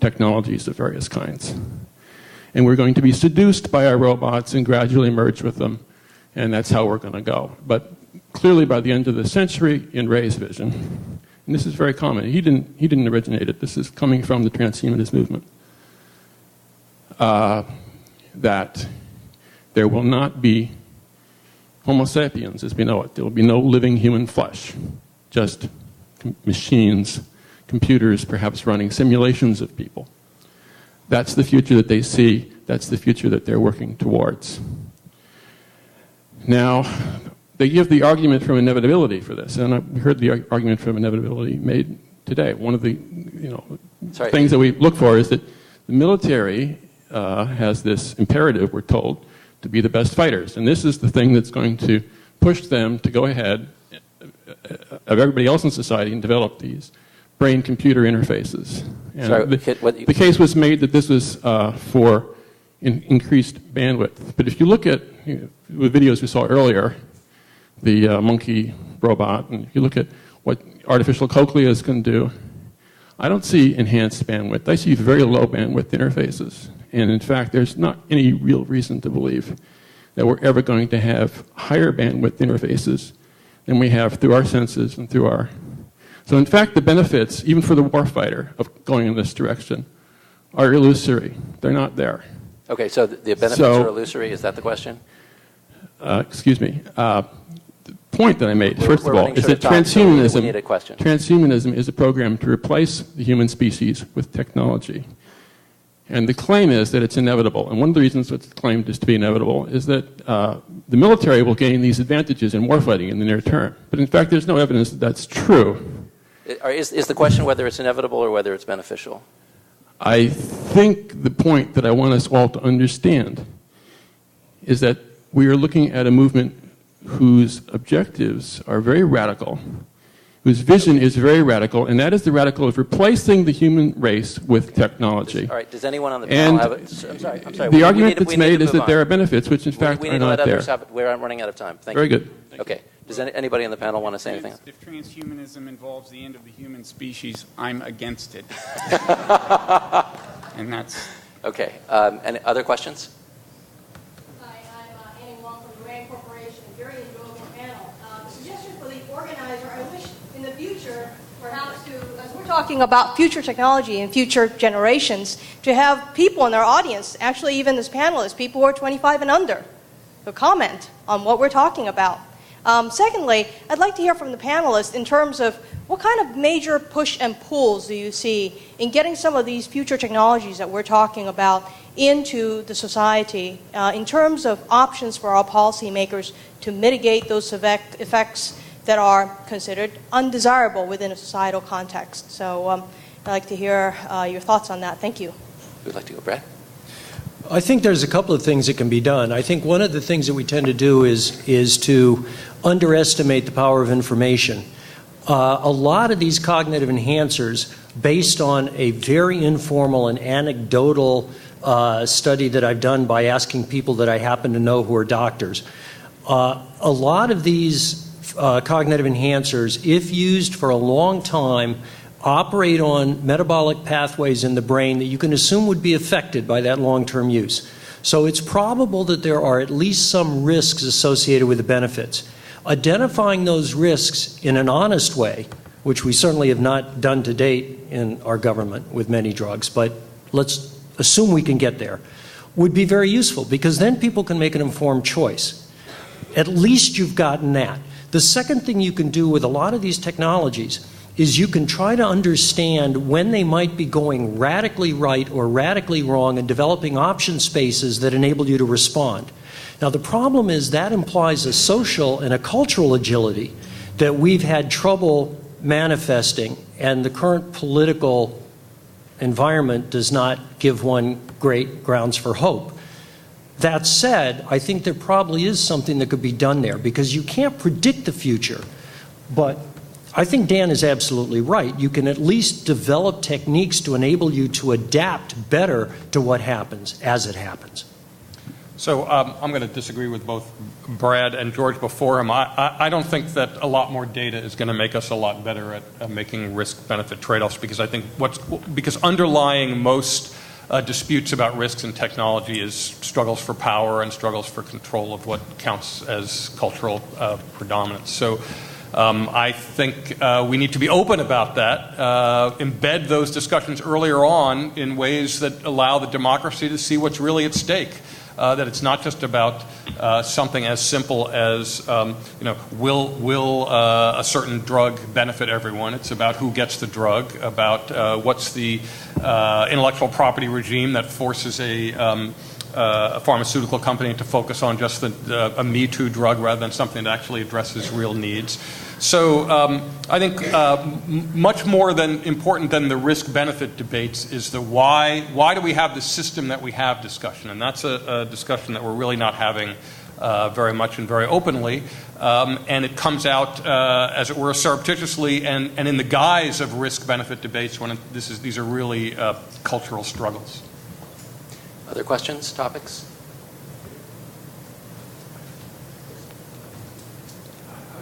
F: technologies of various kinds. And we're going to be seduced by our robots and gradually merge with them, and that's how we're going to go. But clearly by the end of the century, in Ray's vision, and this is very common, he didn't originate it, this is coming from the transhumanist movement, that there will not be Homo sapiens as we know it. There will be no living human flesh, just machines, computers, perhaps running simulations of people. That's the future that they see. That's the future that they're working towards. Now, they give the argument from inevitability for this, and I heard the argument from inevitability made today. One of the things that we look for is that the military has this imperative, we're told, to be the best fighters. And this is the thing that's going to push them to go ahead of everybody else in society and develop these brain-computer interfaces. And
A: Sorry,
F: the case was made that this was for increased bandwidth. But if you look at the videos we saw earlier, the monkey robot, and if you look at what artificial cochleas can do, I don't see enhanced bandwidth. I see very low bandwidth interfaces. And in fact, there's not any real reason to believe that we're ever going to have higher bandwidth interfaces than we have through our senses and through our... So in fact, the benefits, even for the warfighter, of going in this direction are illusory. They're not there.
A: Okay, so the benefits are illusory, is that the question?
F: Excuse me. The point that I made, first of all, is that
A: transhumanism, we need a question.
F: Transhumanism is a program to replace the human species with technology. And the claim is that it's inevitable. And one of the reasons it's claimed is to be inevitable is that the military will gain these advantages in warfighting in the near term. But in fact, there's no evidence that that's true.
A: Is the question whether it's inevitable or whether it's beneficial?
F: I think the point that I want us all to understand is that we are looking at a movement whose objectives are very radical, whose vision is very radical, and that is the radical of replacing the human race with technology.
A: All right, does anyone on the panel have I'm sorry.
F: The argument that's made is that there are benefits, which in fact are not there.
A: We're running out of time. Thank
F: Very
A: you.
F: good.
A: Okay. Does anybody on the panel want to say anything?
E: If transhumanism involves the end of the human species, I'm against it. And that's...
A: Okay. Any other questions?
G: Hi, I'm Annie Wong from Grand Corporation. Very enjoyable panel. Suggestion for the organizer, I wish in the future, perhaps to, as we're talking about future technology and future generations, to have people in our audience, actually even as panelists, people who are 25 and under, to comment on what we're talking about. Secondly, I'd like to hear from the panelists in terms of what kind of major push and pulls do you see in getting some of these future technologies that we're talking about into the society in terms of options for our policymakers to mitigate those effects that are considered undesirable within a societal context. So I'd like to hear your thoughts on that. Thank you.
A: Who'd like to go, Brad?
B: I think there's a couple of things that can be done. I think one of the things that we tend to do is to underestimate the power of information. A lot of these cognitive enhancers, based on a very informal and anecdotal study that I've done by asking people that I happen to know who are doctors, a lot of these cognitive enhancers, if used for a long time, operate on metabolic pathways in the brain that you can assume would be affected by that long-term use. So it's probable that there are at least some risks associated with the benefits. Identifying those risks in an honest way, which we certainly have not done to date in our government with many drugs, but let's assume we can get there, would be very useful, because then people can make an informed choice. At least you've gotten that. The second thing you can do with a lot of these technologies is you can try to understand when they might be going radically right or radically wrong and developing option spaces that enable you to respond. Now, the problem is that implies a social and a cultural agility that we've had trouble manifesting, and the current political environment does not give one great grounds for hope. That said, I think there probably is something that could be done there, because you can't predict the future, but I think Dan is absolutely right. You can at least develop techniques to enable you to adapt better to what happens as it happens.
D: So I'm going to disagree with both Brad and George before him. I don't think that a lot more data is going to make us a lot better at making risk-benefit trade-offs, because I think because underlying most disputes about risks in technology is struggles for power and struggles for control of what counts as cultural predominance. So I think we need to be open about that, embed those discussions earlier on in ways that allow the democracy to see what's really at stake. That it's not just about something as simple as, will a certain drug benefit everyone? It's about who gets the drug, about what's the intellectual property regime that forces a pharmaceutical company to focus on just a Me Too drug rather than something that actually addresses real needs. So I think much more than important than the risk-benefit debates is the why do we have the system that we have discussion, and that's a discussion that we're really not having very much and very openly, and it comes out as it were surreptitiously and in the guise of risk-benefit debates when these are really cultural struggles.
A: Other questions, topics?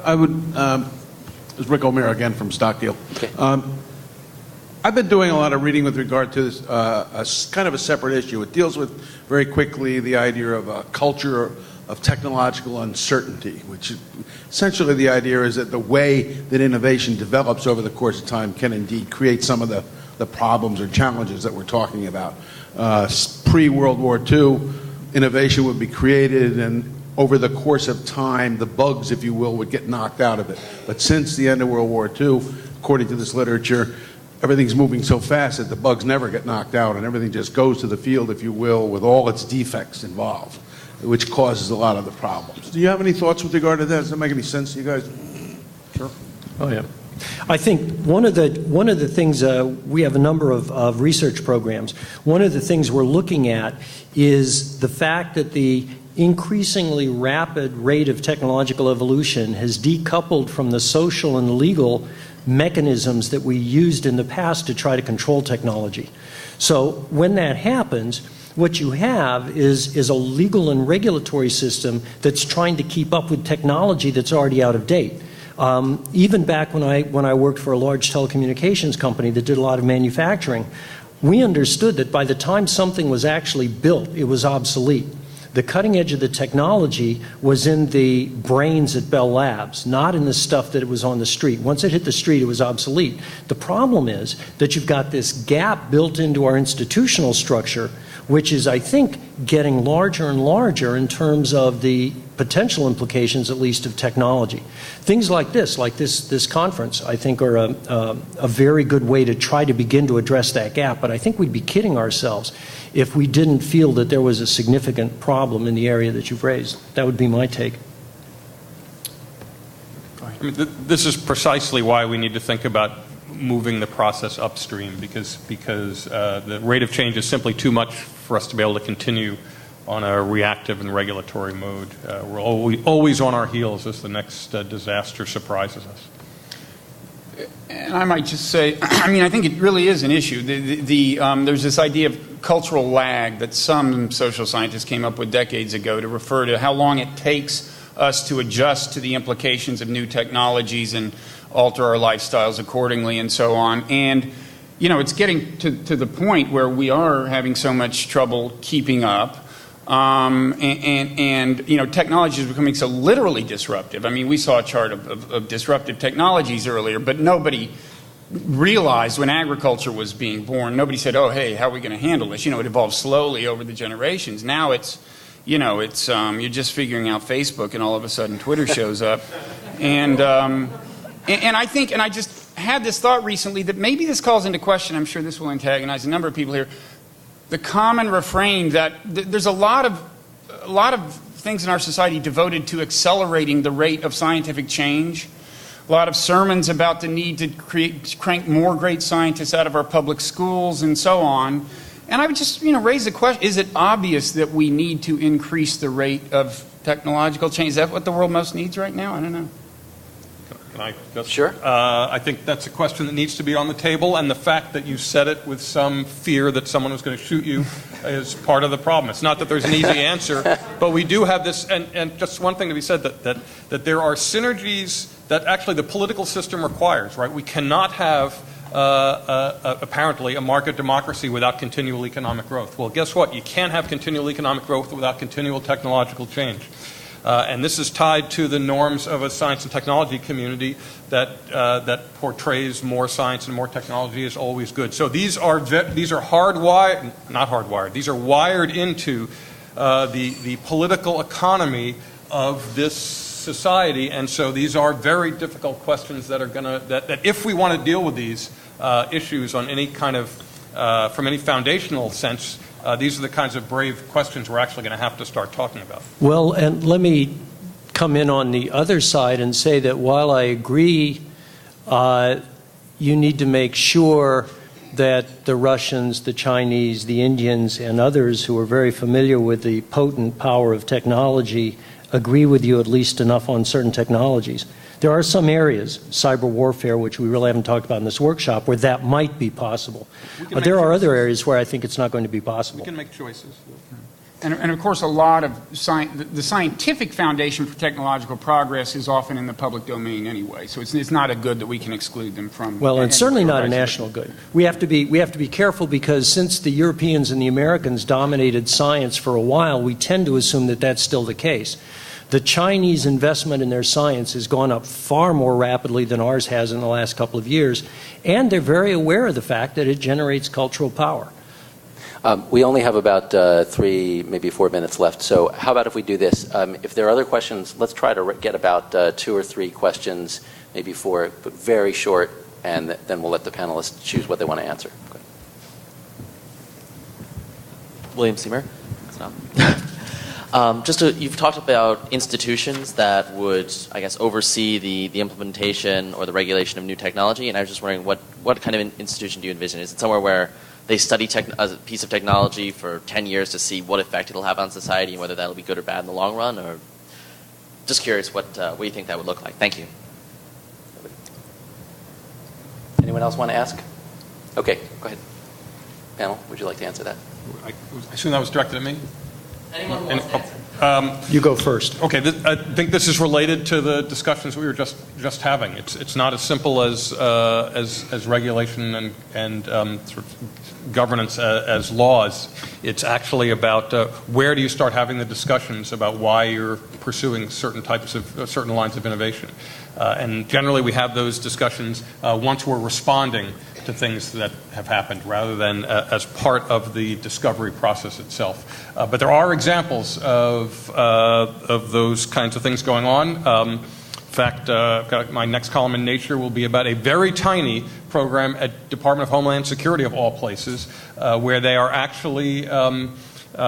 H: I would, this is Rick O'Meara again from Stockdale.
A: Okay.
H: I've been doing a lot of reading with regard to this, kind of a separate issue. It deals with very quickly the idea of a culture of technological uncertainty, which essentially the idea is that the way that innovation develops over the course of time can indeed create some of the problems or challenges that we're talking about. Pre-World War II, innovation would be created, and over the course of time, the bugs, if you will, would get knocked out of it. But since the end of World War II, according to this literature, everything's moving so fast that the bugs never get knocked out, and everything just goes to the field, if you will, with all its defects involved, which causes a lot of the problems. Do you have any thoughts with regard to that? Does that make any sense to you guys? Sure.
B: Oh, yeah. I think one of the things, we have a number of research programs. One of the things we're looking at is the fact that the increasingly rapid rate of technological evolution has decoupled from the social and legal mechanisms that we used in the past to try to control technology. So when that happens, what you have is a legal and regulatory system that's trying to keep up with technology that's already out of date. Even back when I worked for a large telecommunications company that did a lot of manufacturing, we understood that by the time something was actually built, it was obsolete. The cutting edge of the technology was in the brains at Bell Labs, not in the stuff that was on the street. Once it hit the street, it was obsolete. The problem is that you've got this gap built into our institutional structure, which is, I think, getting larger and larger in terms of the potential implications, at least, of technology. Things like this conference, I think, are a very good way to try to begin to address that gap. But I think we'd be kidding ourselves if we didn't feel that there was a significant problem in the area that you've raised. That would be my take.
D: I mean, this is precisely why we need to think about moving the process upstream, because the rate of change is simply too much for us to be able to continue on a reactive and regulatory mode. We're always on our heels as the next disaster surprises us.
E: And I might just say, I mean, I think it really is an issue. There's this idea of cultural lag that some social scientists came up with decades ago to refer to how long it takes us to adjust to the implications of new technologies and alter our lifestyles accordingly and so on. And, you know, it's getting to the point where we are having so much trouble keeping up. And you know, technology is becoming so literally disruptive. I mean, we saw a chart of disruptive technologies earlier, but nobody realized when agriculture was being born, nobody said, oh, hey, how are we going to handle this? You know, it evolved slowly over the generations. Now it's, you know, it's you're just figuring out Facebook and all of a sudden Twitter shows up. And I think, and I just had this thought recently that maybe this calls into question, I'm sure this will antagonize a number of people here, the common refrain that there's a lot of things in our society devoted to accelerating the rate of scientific change. A lot of sermons about the need to crank more great scientists out of our public schools and so on. And I would just, you know, raise the question, is it obvious that we need to increase the rate of technological change? Is that what the world most needs right now? I don't know.
D: Can I just?
A: Sure.
D: I think that's a question that needs to be on the table, and the fact that you said it with some fear that someone was going to shoot you is part of the problem. It's not that there's an easy answer, but we do have this, and just one thing to be said, that there are synergies that actually the political system requires, right? We cannot have apparently a market democracy without continual economic growth. Well, guess what? You can't have continual economic growth without continual technological change. And this is tied to the norms of a science and technology community that portrays more science and more technology is always good. So these are hardwired, not hardwired. These are wired into the political economy of this society, and so these are very difficult questions that are that if we want to deal with these issues on any kind of from any foundational sense. These are the kinds of brave questions we're actually going to have to start talking about.
B: Well, and let me come in on the other side and say that while I agree you need to make sure that the Russians, the Chinese, the Indians, and others who are very familiar with the potent power of technology agree with you at least enough on certain technologies. There are some areas, cyber warfare, which we really haven't talked about in this workshop, where that might be possible. There are other areas where I think it's not going to be possible.
D: We can make choices.
E: And of course, a lot of the scientific foundation for technological progress is often in the public domain anyway. So it's not a good that we can exclude them from.
B: Well, it's certainly not a national good. We have to be careful because since the Europeans and the Americans dominated science for a while, we tend to assume that that's still the case. The Chinese investment in their science has gone up far more rapidly than ours has in the last couple of years, and they're very aware of the fact that it generates cultural power.
A: We only have about 3, maybe 4 minutes left, so how about if we do this? If there are other questions, let's try to get about 2 or 3 questions, maybe 4, but very short, and then we'll let the panelists choose what they want to answer.
I: William Seymour. You've talked about institutions that would, I guess, oversee the implementation or the regulation of new technology, and I was just wondering what kind of institution do you envision? Is it somewhere where they study a piece of technology for 10 years to see what effect it'll have on society and whether that'll be good or bad in the long run? Or just curious what you think that would look like. Thank you.
A: Anyone else want to ask? Okay, go ahead. Panel, would you like to answer that?
D: I assume that was directed at me?
I: Anyone who wants to answer.
B: You go first.
D: Okay, I think this is related to the discussions we were just having. It's not as simple as regulation and sort of governance as laws. It's actually about where do you start having the discussions about why you're pursuing certain lines of innovation. And generally we have those discussions once we're responding to things that have happened rather than as part of the discovery process itself. But there are examples of those kinds of things going on. In fact, my next column in Nature will be about a very tiny program at Department of Homeland Security, of all places, where they are actually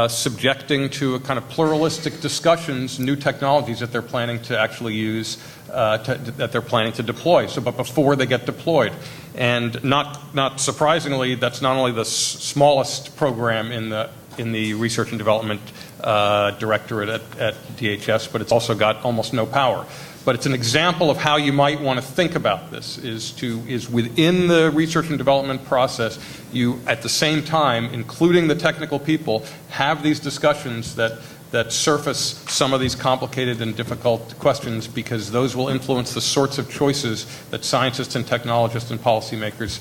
D: subjecting to a kind of pluralistic discussions new technologies that they're planning to actually use, that they're planning to deploy. But before they get deployed. And not surprisingly, that's not only the smallest program in the research and development directorate at DHS, but it's also got almost no power. But it's an example of how you might want to think about this, is within the research and development process, you, at the same time, including the technical people, have these discussions that surface some of these complicated and difficult questions, because those will influence the sorts of choices that scientists and technologists and policymakers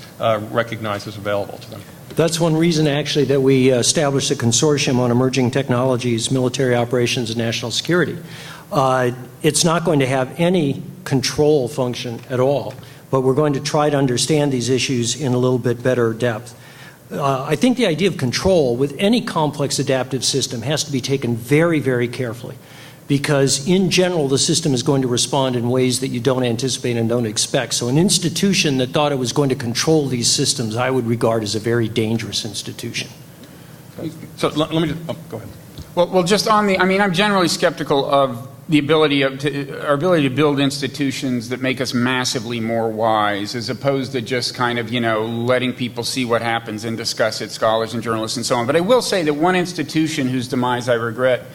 D: recognize as available to them.
B: That's one reason, actually, that we established a consortium on emerging technologies, military operations, and national security. It's not going to have any control function at all, but we're going to try to understand these issues in a little bit better depth. I think the idea of control with any complex adaptive system has to be taken very, very carefully, because in general the system is going to respond in ways that you don't anticipate and don't expect. So an institution that thought it was going to control these systems, I would regard as a very dangerous institution.
D: So let me just, go ahead.
E: Well, just on the, I'm generally skeptical of the ability our ability to build institutions that make us massively more wise, as opposed to just kind of, letting people see what happens and discuss it, scholars and journalists and so on. But I will say that one institution whose demise I regret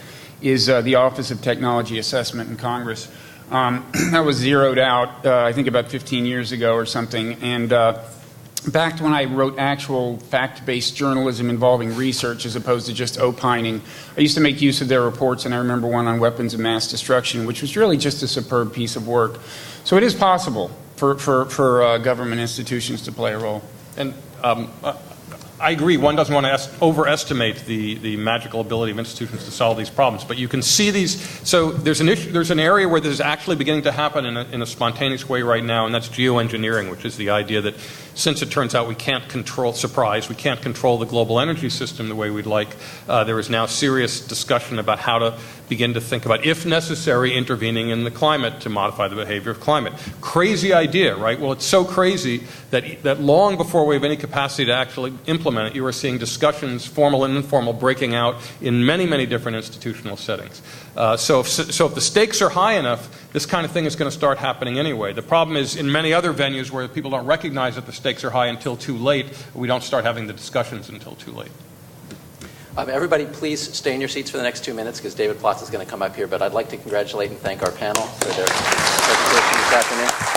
E: is the Office of Technology Assessment in Congress. That was zeroed out, I think about 15 years ago or something. And back when I wrote actual fact-based journalism involving research as opposed to just opining, I used to make use of their reports, and I remember one on weapons of mass destruction, which was really just a superb piece of work. So it is possible for government institutions to play a role.
D: And I agree, one doesn't want to overestimate the magical ability of institutions to solve these problems, but you can see these. So there's an area where this is actually beginning to happen in a spontaneous way right now, and that's geoengineering, which is the idea that since it turns out we can't control the global energy system the way we'd like, there is now serious discussion about how to begin to think about, if necessary, intervening in the climate to modify the behavior of climate. Crazy idea, right? Well, it's so crazy that long before we have any capacity to actually implement it, you are seeing discussions, formal and informal, breaking out in many, many different institutional settings. So if the stakes are high enough, this kind of thing is going to start happening anyway. The problem is in many other venues where people don't recognize that the stakes are high until too late, we don't start having the discussions until too late.
A: Everybody, please stay in your seats for the next 2 minutes, because David Plotz is going to come up here. But I'd like to congratulate and thank our panel for their presentation this afternoon.